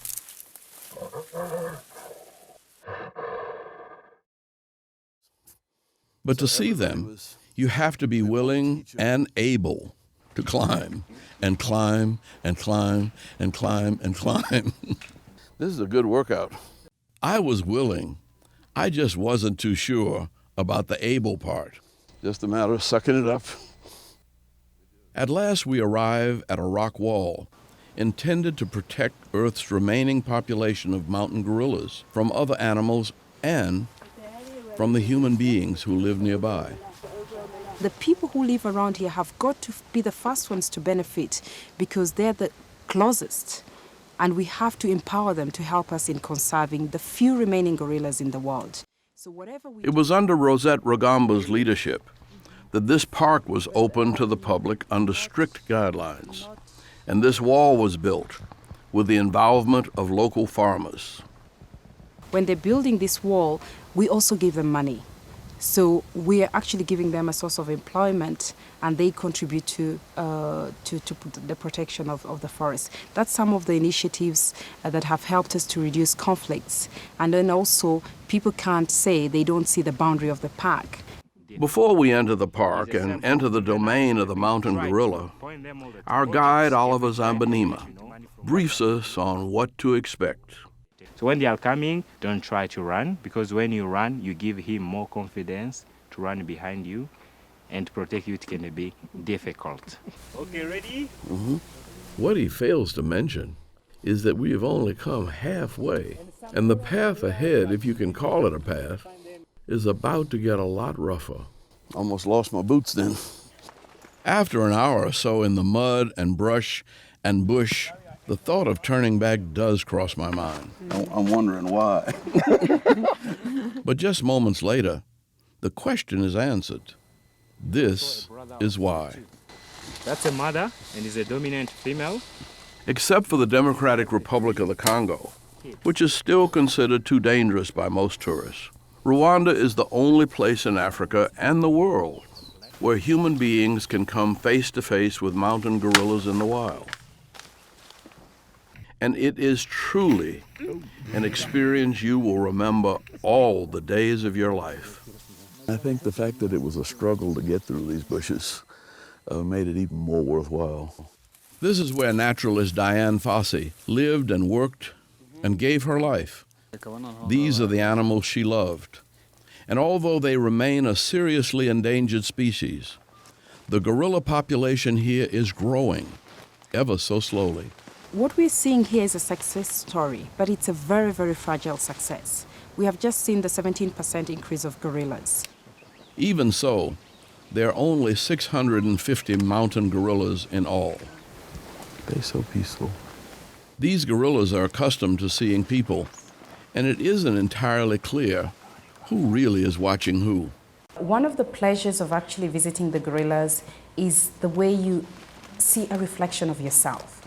But to see them, you have to be willing and able to climb and climb and climb and climb and climb. This is a good workout. I was willing. I just wasn't too sure about the able part. Just a matter of sucking it up. At last we arrive at a rock wall intended to protect Earth's remaining population of mountain gorillas from other animals and from the human beings who live nearby. The people who live around here have got to be the first ones to benefit because they're the closest. And we have to empower them to help us in conserving the few remaining gorillas in the world. So it was under Rosette Rugamba's leadership that this park was open to the public under strict guidelines. And this wall was built with the involvement of local farmers. When they're building this wall, we also give them money. So we are actually giving them a source of employment, and they contribute to the protection of the forest. That's some of the initiatives that have helped us to reduce conflicts. And then also, people can't say they don't see the boundary of the park. Before we enter the park and enter the domain of the mountain gorilla, our guide, Oliver Zambanima, briefs us on what to expect. So when they are coming, don't try to run, because when you run, you give him more confidence to run behind you and to protect you, it can be difficult. Okay, ready? What he fails to mention is that we have only come halfway, and the path ahead, if you can call it a path, is about to get a lot rougher. Almost lost my boots then. After an hour or so in the mud and brush and bush, the thought of turning back does cross my mind. I'm wondering why. But just moments later, the question is answered. This is why. That's a mother and is a dominant female. Except for the Democratic Republic of the Congo, which is still considered too dangerous by most tourists, Rwanda is the only place in Africa and the world where human beings can come face to face with mountain gorillas in the wild. And it is truly an experience you will remember all the days of your life. I think the fact that it was a struggle to get through these bushes made it even more worthwhile. This is where naturalist Diane Fossey lived and worked and gave her life. These are the animals she loved. And although they remain a seriously endangered species, the gorilla population here is growing, ever so slowly. What we're seeing here is a success story, but it's a very, very fragile success. We have just seen the 17% increase of gorillas. Even so, there are only 650 mountain gorillas in all. They're so peaceful. These gorillas are accustomed to seeing people, and it isn't entirely clear who really is watching who. One of the pleasures of actually visiting the gorillas is the way you see a reflection of yourself.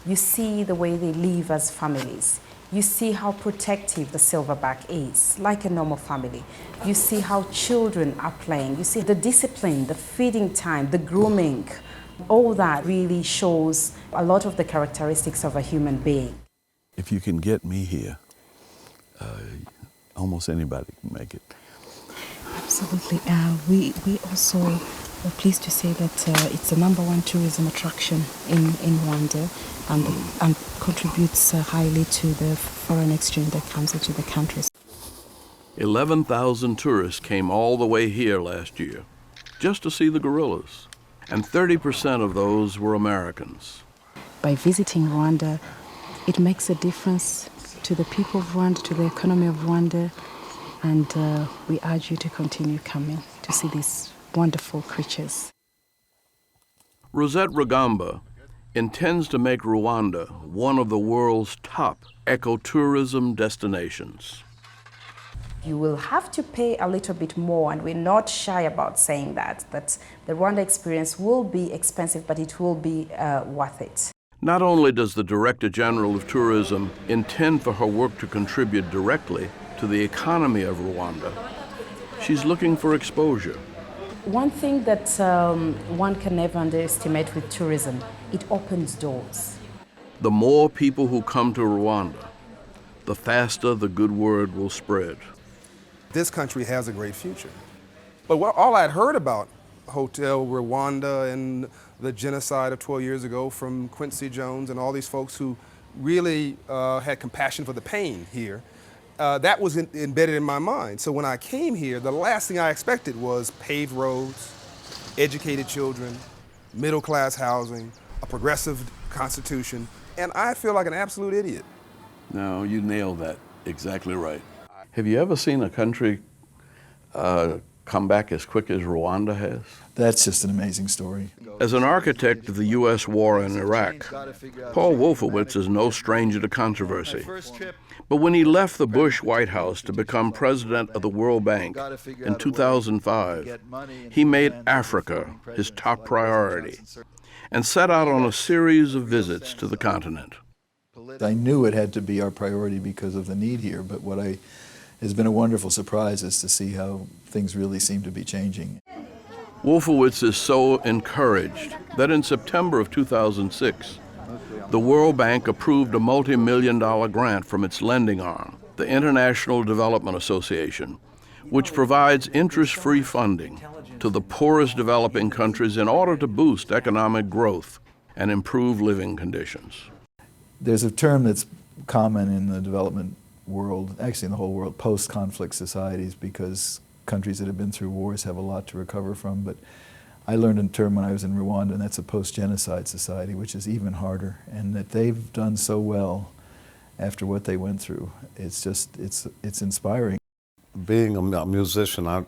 You see the way they live as families. You see how protective the silverback is, like a normal family. You see how children are playing. You see the discipline, the feeding time, the grooming. All that really shows a lot of the characteristics of a human being. If you can get me here, almost anybody can make it. Absolutely. We also are pleased to say that it's the #1 tourism attraction in Rwanda and contributes highly to the foreign exchange that comes into the country. 11,000 tourists came all the way here last year just to see the gorillas, and 30% of those were Americans. By visiting Rwanda, it makes a difference to the people of Rwanda, to the economy of Rwanda, and we urge you to continue coming to see these wonderful creatures. Rosette Rugamba intends to make Rwanda one of the world's top ecotourism destinations. You will have to pay a little bit more, and we're not shy about saying that the Rwanda experience will be expensive, but it will be worth it. Not only does the Director General of Tourism intend for her work to contribute directly to the economy of Rwanda, she's looking for exposure. One thing that one can never underestimate with tourism, it opens doors. The more people who come to Rwanda, the faster the good word will spread. This country has a great future. But all I'd heard about Hotel Rwanda and the genocide of 12 years ago from Quincy Jones and all these folks who really had compassion for the pain here, that was embedded in my mind. So when I came here, the last thing I expected was paved roads, educated children, middle-class housing, a progressive constitution, and I feel like an absolute idiot. No, you nailed that exactly right. Have you ever seen a country come back as quick as Rwanda has? That's just an amazing story. As an architect of the U.S. war in Iraq, Paul Wolfowitz is no stranger to controversy. But when he left the Bush White House to become president of the World Bank in 2005, he made Africa his top priority and set out on a series of visits to the continent. I knew it had to be our priority because of the need here, but what has been a wonderful surprise is to see how things really seem to be changing. Wolfowitz is so encouraged that in September of 2006, the World Bank approved a multi-million-dollar grant from its lending arm, the International Development Association, which provides interest-free funding to the poorest developing countries in order to boost economic growth and improve living conditions. There's a term that's common in the development world, actually in the whole world, post-conflict societies, because countries that have been through wars have a lot to recover from, but I learned a term when I was in Rwanda, and that's a post-genocide society, which is even harder, and that they've done so well after what they went through. It's just, it's inspiring. Being a musician, I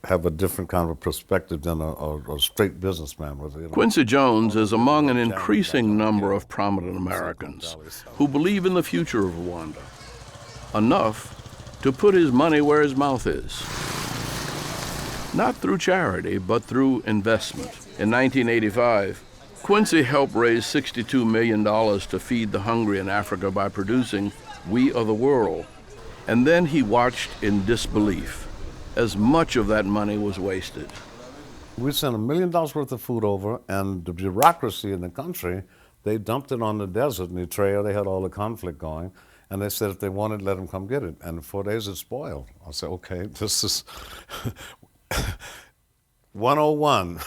have a different kind of perspective than a straight businessman. Quincy Jones is among an increasing number of prominent Americans who believe in the future of Rwanda, enough to put his money where his mouth is. Not through charity, but through investment. In 1985, Quincy helped raise $62 million to feed the hungry in Africa by producing We Are the World. And then he watched in disbelief as much of that money was wasted. We sent $1 million worth of food over, and the bureaucracy in the country, they dumped it on the desert in Eritrea. They had all the conflict going, and they said if they wanted, let them come get it. And in 4 days, it spoiled. I said, okay, this is 101,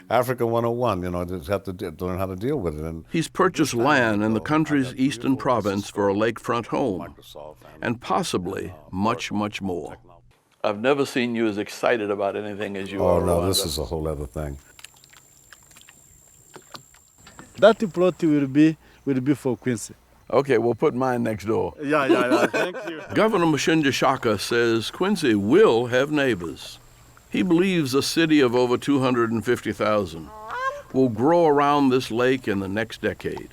Africa 101, you know, just have to learn how to deal with it. And he's purchased land in the country's eastern province for a lakefront home, and possibly much, much more. I've never seen you as excited about anything as you are. Oh, no, this is a whole other thing. That plot will be for Quincy. Okay, we'll put mine next door. Yeah, thank you. Governor Gachacha says Quincy will have neighbors. He believes a city of over 250,000 will grow around this lake in the next decade.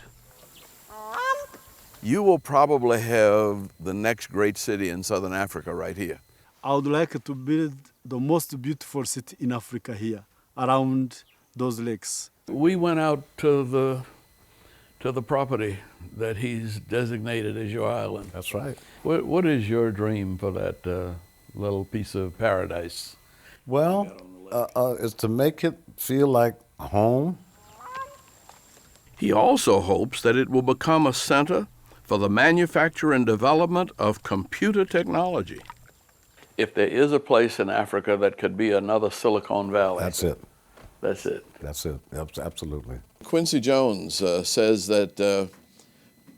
You will probably have the next great city in Southern Africa right here. I would like to build the most beautiful city in Africa here, around those lakes. We went out to the property that he's designated as your island. That's right. What is your dream for that little piece of paradise? Well, is to make it feel like home. He also hopes that it will become a center for the manufacture and development of computer technology. If there is a place in Africa that could be another Silicon Valley. That's it. That's it. That's it, absolutely. Quincy Jones says that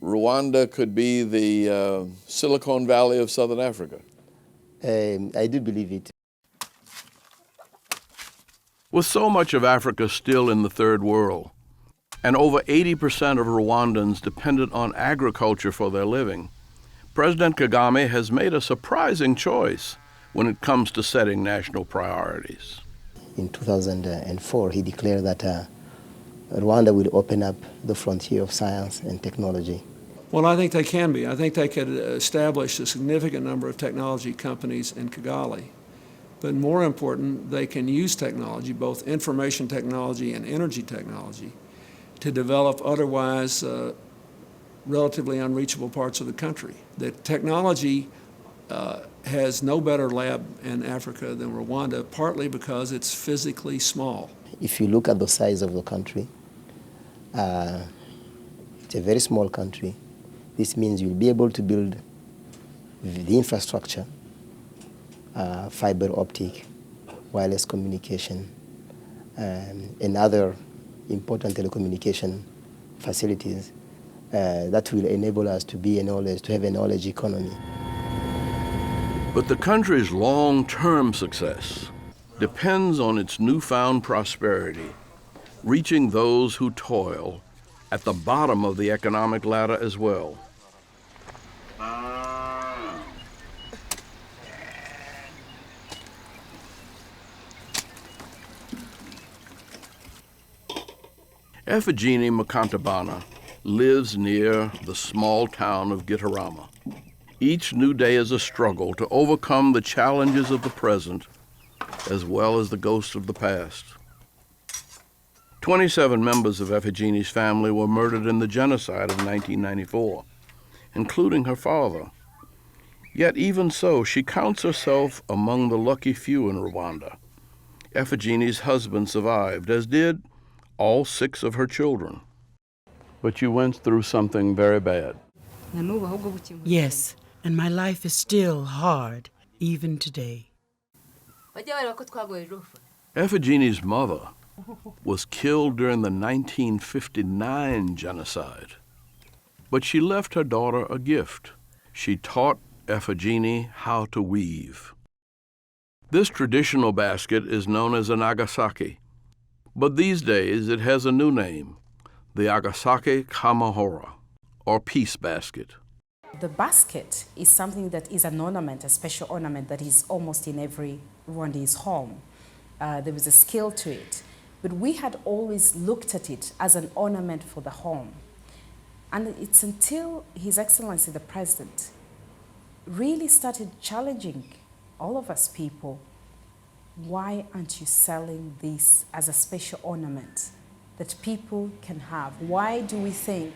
Rwanda could be the Silicon Valley of Southern Africa. I do believe it. With so much of Africa still in the third world, and over 80% of Rwandans dependent on agriculture for their living, President Kagame has made a surprising choice when it comes to setting national priorities. In 2004, he declared that Rwanda will open up the frontier of science and technology. Well, I think they can be. I think they could establish a significant number of technology companies in Kigali. But more important, they can use technology, both information technology and energy technology, to develop otherwise relatively unreachable parts of the country. The technology has no better lab in Africa than Rwanda, partly because it's physically small. If you look at the size of the country, it's a very small country. This means you'll be able to build the infrastructure, fiber optic, wireless communication, and other important telecommunication facilities that will enable us to have a knowledge economy. But the country's long-term success depends on its newfound prosperity, reaching those who toil at the bottom of the economic ladder as well. Ephigenie Makantabana lives near the small town of Gitarama. Each new day is a struggle to overcome the challenges of the present as well as the ghosts of the past. 27 members of Ephigenie's family were murdered in the genocide of 1994, including her father. Yet even so, she counts herself among the lucky few in Rwanda. Ephigenie's husband survived, as did all 6 of her children. But you went through something very bad. Yes, and my life is still hard, even today. Ephigenie's mother was killed during the 1959 genocide. But she left her daughter a gift. She taught Ephigenie how to weave. This traditional basket is known as an agasaki, but these days it has a new name, the agasaki kamahora, or peace basket. The basket is something that is an ornament, a special ornament that is almost in every Rwandese home. There is a skill to it, but we had always looked at it as an ornament for the home. And it's until His Excellency the President really started challenging all of us people, why aren't you selling this as a special ornament that people can have? Why do we think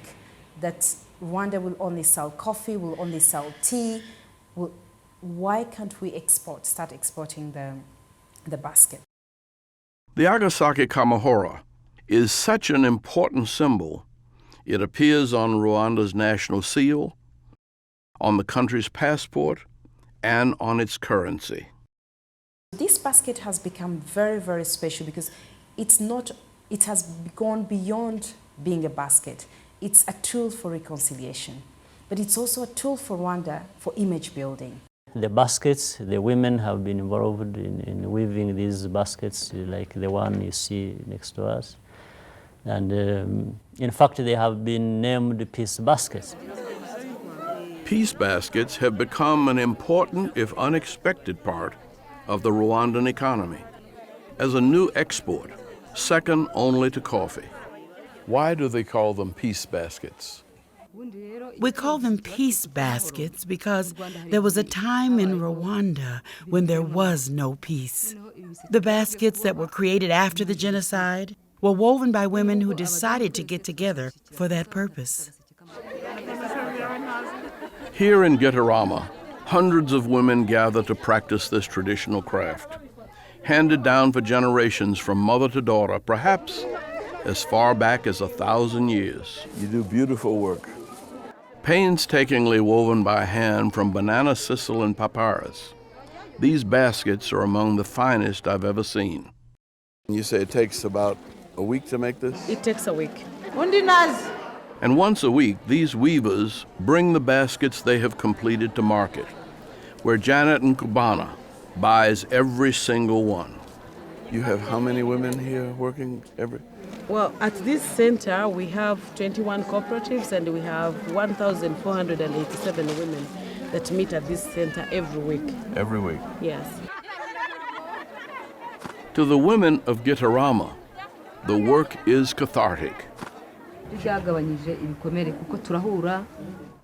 that Rwanda will only sell coffee, will only sell tea? Why can't we start exporting the basket? The Agasaki Kamahora is such an important symbol. It appears on Rwanda's national seal, on the country's passport, and on its currency. This basket has become very, very special because it has gone beyond being a basket. It's a tool for reconciliation, but it's also a tool for Rwanda for image building. The baskets, the women have been involved in weaving these baskets like the one you see next to us. And in fact, they have been named peace baskets. Peace baskets have become an important, if unexpected, part of the Rwandan economy as a new export, second only to coffee. Why do they call them peace baskets? We call them peace baskets because there was a time in Rwanda when there was no peace. The baskets that were created after the genocide were woven by women who decided to get together for that purpose. Here in Gitarama, hundreds of women gather to practice this traditional craft, handed down for generations from mother to daughter, perhaps as far back as 1,000 years. You do beautiful work. Painstakingly woven by hand from banana sisal and papyrus, these baskets are among the finest I've ever seen. You say it takes about a week to make this? It takes a week. And once a week, these weavers bring the baskets they have completed to market, where Janet and Kubana buys every single one. You have how many women here working every? Well, at this center, we have 21 cooperatives and we have 1,487 women that meet at this center every week. Every week? Yes. To the women of Gitarama, the work is cathartic.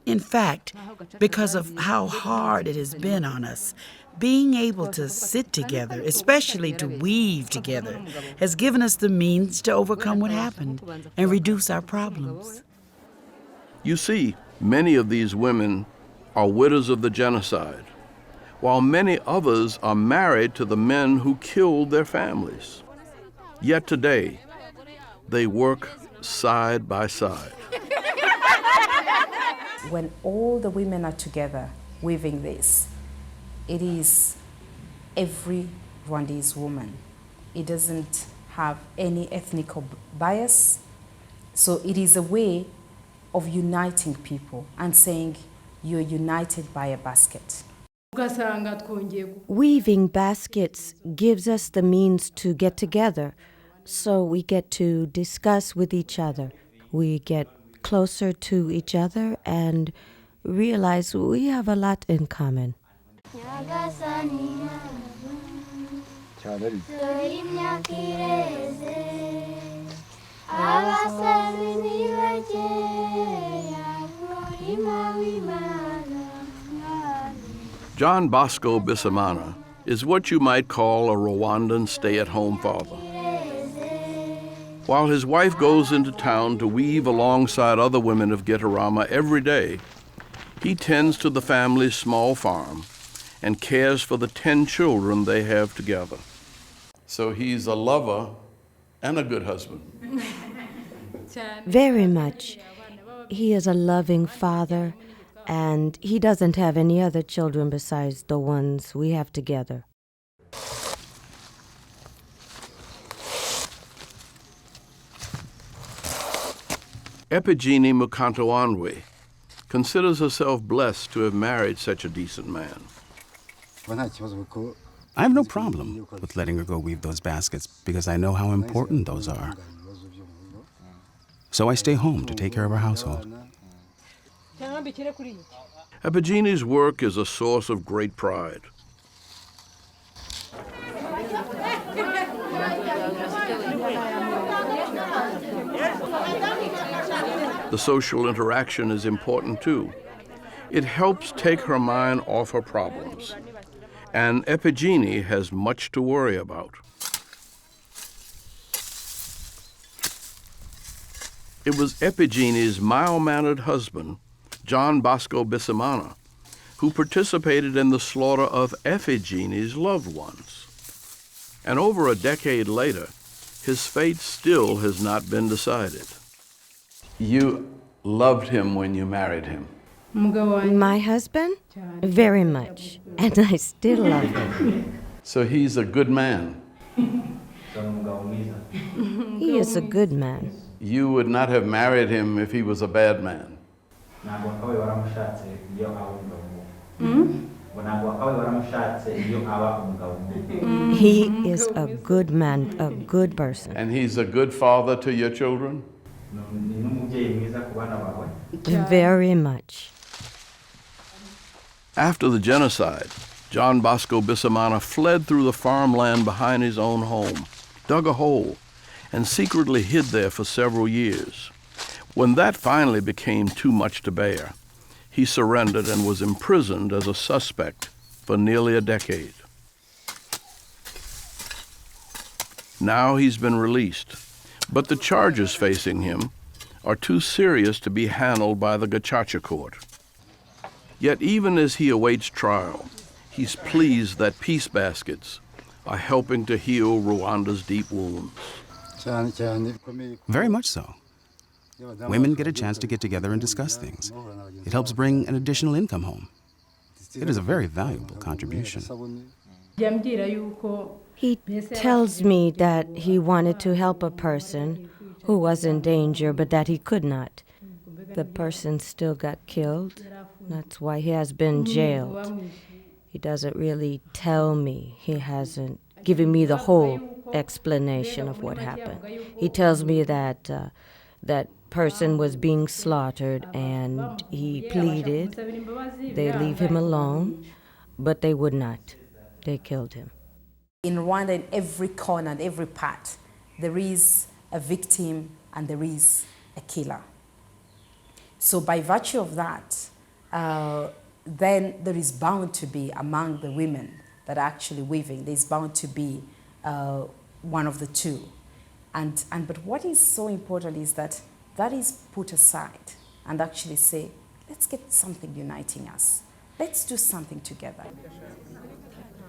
In fact, because of how hard it has been on us, being able to sit together, especially to weave together, has given us the means to overcome what happened and reduce our problems. You see, many of these women are widows of the genocide, while many others are married to the men who killed their families. Yet today, they work side by side. When all the women are together weaving this, it is every Rwandese woman. It doesn't have any ethnic bias. So it is a way of uniting people and saying you're united by a basket. Weaving baskets gives us the means to get together, so we get to discuss with each other. We get closer to each other and realize we have a lot in common. John Bosco Bisamana is what you might call a Rwandan stay-at-home father. While his wife goes into town to weave alongside other women of Gitarama every day, he tends to the family's small farm and cares for the 10 children they have together. So he's a lover and a good husband. Very much. He is a loving father, and he doesn't have any other children besides the ones we have together. Epigenie Mukantoanwe considers herself blessed to have married such a decent man. I have no problem with letting her go weave those baskets because I know how important those are. So I stay home to take care of our household. Epigeni's work is a source of great pride. The social interaction is important too. It helps take her mind off her problems. And Epigeni has much to worry about. It was Epigeni's mild-mannered husband, John Bosco Bisimana, who participated in the slaughter of Epigeni's loved ones. And over a decade later, his fate still has not been decided. You loved him when you married him. My husband? Very much. And I still love him. So he's a good man. He is a good man. You would not have married him if he was a bad man. He is a good man, a good person. And he's a good father to your children? Very much. After the genocide, John Bosco Bisimana fled through the farmland behind his own home, dug a hole, and secretly hid there for several years. When that finally became too much to bear, he surrendered and was imprisoned as a suspect for nearly a decade. Now he's been released, but the charges facing him are too serious to be handled by the Gachacha court. Yet even as he awaits trial, he's pleased that peace baskets are helping to heal Rwanda's deep wounds. Very much so. Women get a chance to get together and discuss things. It helps bring an additional income home. It is a very valuable contribution. He tells me that he wanted to help a person who was in danger, but that he could not. The person still got killed. That's why he has been jailed. He doesn't really tell me. He hasn't given me the whole explanation of what happened. He tells me that that person was being slaughtered and he pleaded. They leave him alone, but they would not. They killed him. In Rwanda, in every corner and every part, there is a victim and there is a killer. So by virtue of that, then there is bound to be, among the women that are actually weaving, there's bound to be one of the two. But what is so important is that is put aside and actually say, let's get something uniting us. Let's do something together.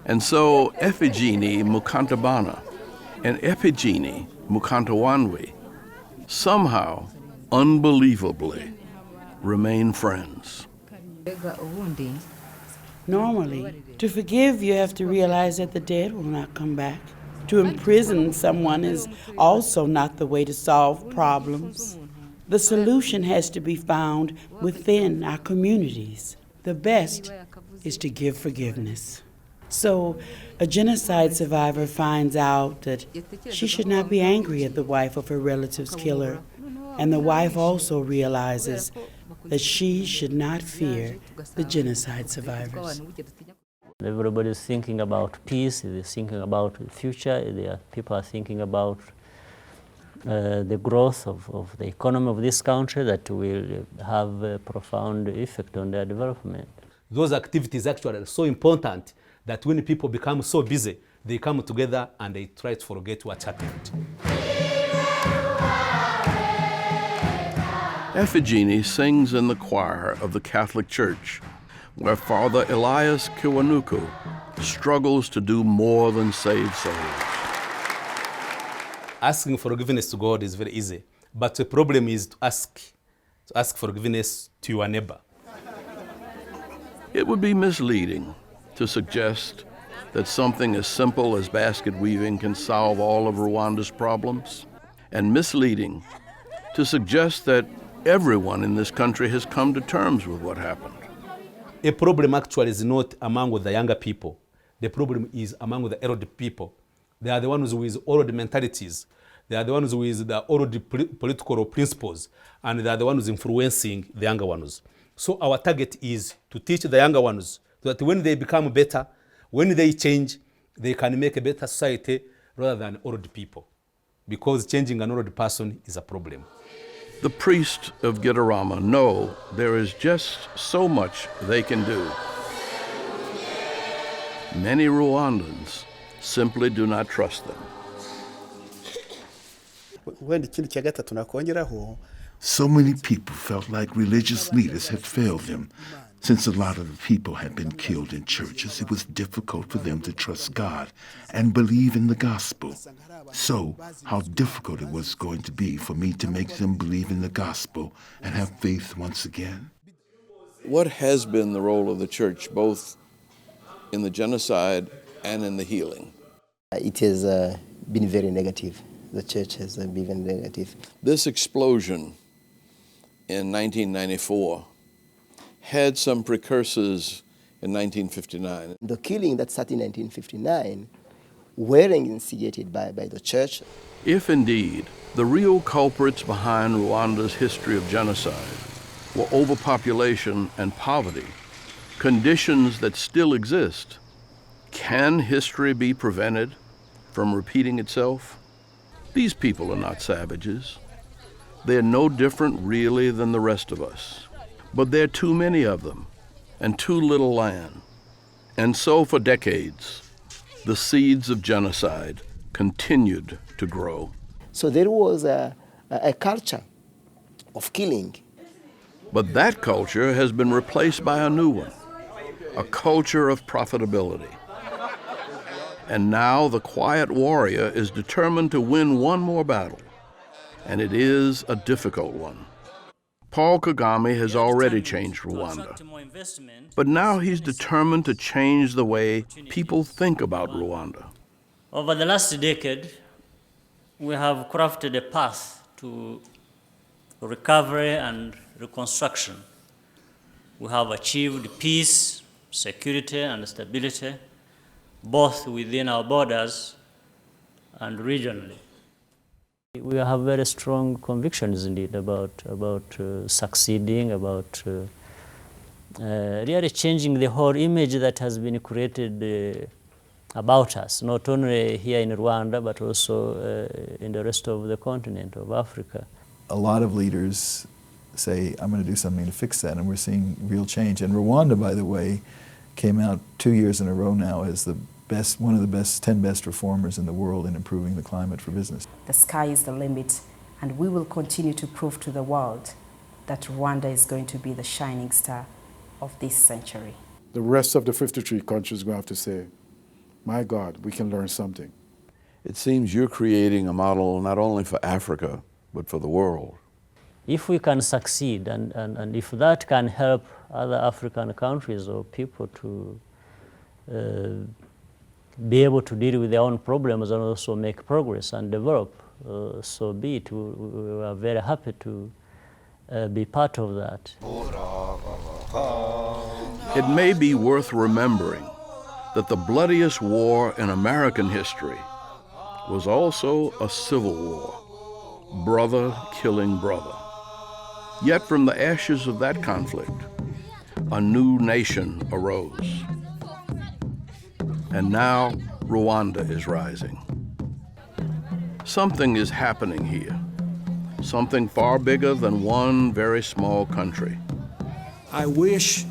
And so Epigeni Mukantabana and Epigeni Mukantawanwi somehow, unbelievably, remain friends. Normally, to forgive, you have to realize that the dead will not come back. To imprison someone is also not the way to solve problems. The solution has to be found within our communities. The best is to give forgiveness. So a genocide survivor finds out that she should not be angry at the wife of her relative's killer, and the wife also realizes that she should not fear the genocide survivors. Everybody's thinking about peace, they're thinking about the future, people are thinking about the growth of the economy of this country that will have a profound effect on their development. Those activities actually are so important that when people become so busy, they come together and they try to forget what happened. Epigeni sings in the choir of the Catholic Church, where Father Elias Kiwanuku struggles to do more than save souls. Asking forgiveness to God is very easy, but the problem is to ask forgiveness to your neighbor. It would be misleading to suggest that something as simple as basket weaving can solve all of Rwanda's problems, and misleading to suggest that everyone in this country has come to terms with what happened. A problem actually is not among the younger people, The problem is among the old people. They are the ones with old mentalities. They are the ones with the old political principles, and they are the ones influencing the younger ones. So our target is to teach the younger ones so that when they become better, when they change, they can make a better society rather than old people. Because changing an old person is a problem. The priests of Gitarama know there is just so much they can do. Many Rwandans simply do not trust them. So many people felt like religious leaders had failed them. Since a lot of the people had been killed in churches, it was difficult for them to trust God and believe in the gospel. So, how difficult it was going to be for me to make them believe in the gospel and have faith once again. What has been the role of the church, both in the genocide and in the healing? It has been very negative. The church has been very negative. This explosion in 1994 had some precursors in 1959. The killing that started in 1959 were instigated by the church. If indeed the real culprits behind Rwanda's history of genocide were overpopulation and poverty, conditions that still exist, can history be prevented from repeating itself? These people are not savages. They're no different really than the rest of us. But there are too many of them and too little land. And so for decades, the seeds of genocide continued to grow. So there was a culture of killing. But that culture has been replaced by a new one, a culture of profitability. And now the quiet warrior is determined to win one more battle, and it is a difficult one. Paul Kagame has already changed Rwanda, but now he's determined to change the way people think about Rwanda. Over the last decade, we have crafted a path to recovery and reconstruction. We have achieved peace, security, and stability, both within our borders and regionally. We have very strong convictions indeed about succeeding, about really changing the whole image that has been created about us, not only here in Rwanda, but also in the rest of the continent of Africa. A lot of leaders say, I'm going to do something to fix that, and we're seeing real change. And Rwanda, by the way, came out 2 years in a row now as one of the best 10 best reformers in the world in improving the climate for business. The sky is the limit, and we will continue to prove to the world that Rwanda is going to be the shining star of this century. The rest of the 53 countries will have to say, my God, we can learn something. It seems you're creating a model not only for Africa, but for the world. If we can succeed, and if that can help other African countries or people to be able to deal with their own problems and also make progress and develop, so be it. We are very happy to be part of that. It may be worth remembering that the bloodiest war in American history was also a civil war, brother killing brother. Yet from the ashes of that conflict, a new nation arose. And now Rwanda is rising. Something is happening here, something far bigger than one very small country. I wish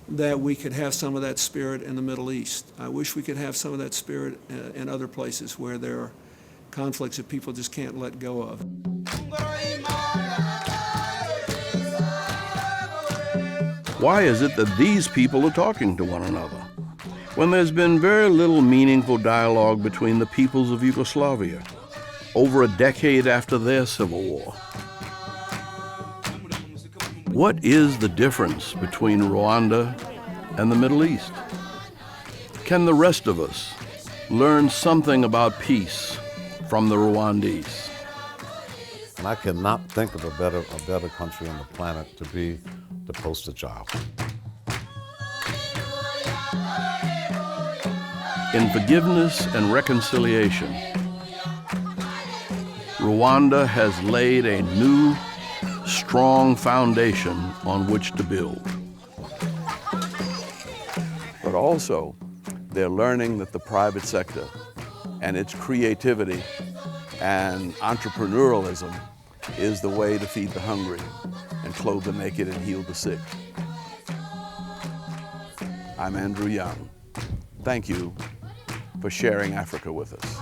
that we could have some of that spirit in the Middle East. I wish we could have some of that spirit in other places where there are conflicts that people just can't let go of. Why is it that these people are talking to one another when there's been very little meaningful dialogue between the peoples of Yugoslavia over a decade after their civil war? What is the difference between Rwanda and the Middle East? Can the rest of us learn something about peace from the Rwandese? And I cannot think of a better country on the planet to be the poster child. In forgiveness and reconciliation, Rwanda has laid a new, strong foundation on which to build. But also, they're learning that the private sector and its creativity and entrepreneurialism is the way to feed the hungry and clothe the naked and heal the sick. I'm Andrew Young. Thank you for sharing Africa with us.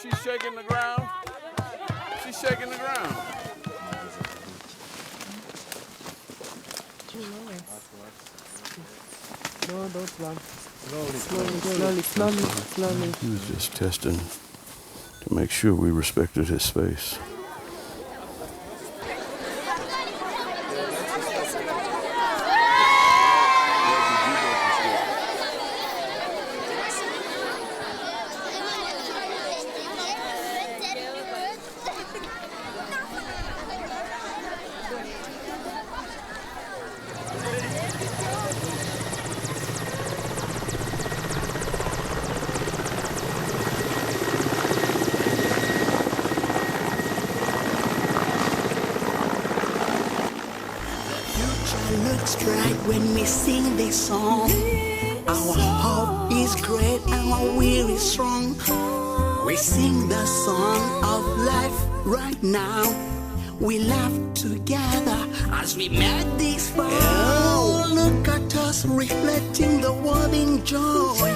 She's shaking the ground. She's shaking the ground. No, don't run. Slowly. He was just testing to make sure we respected his space. Looks bright when we sing this song. Our hope is great and our will is strong. We sing the song of life right now. We laugh together as we met this far. Oh, look at us reflecting the world in joy.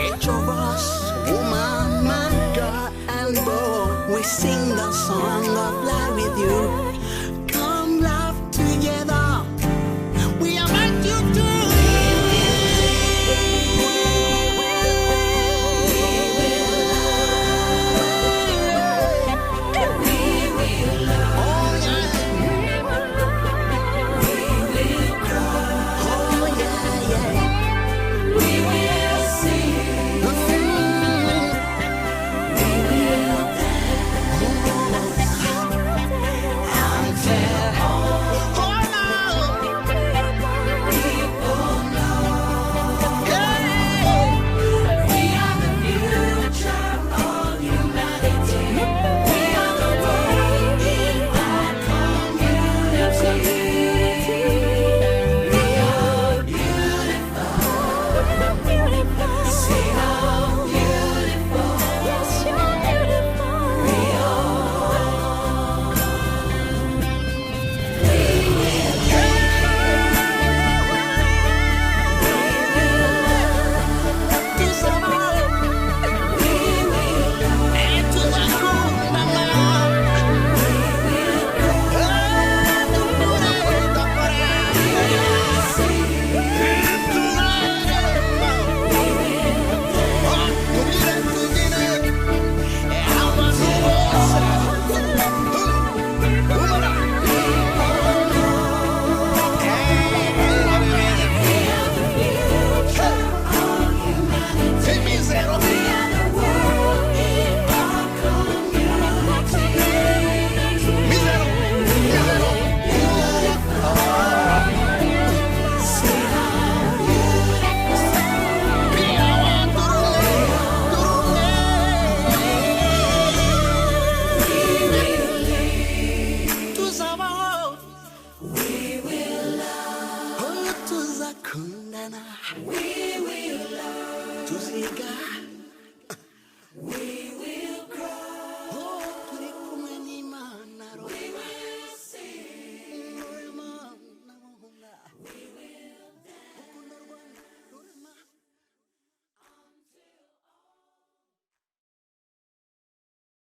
Each of us, woman, man, God, and boy. We sing the song of life with you. Come laugh together. We will love.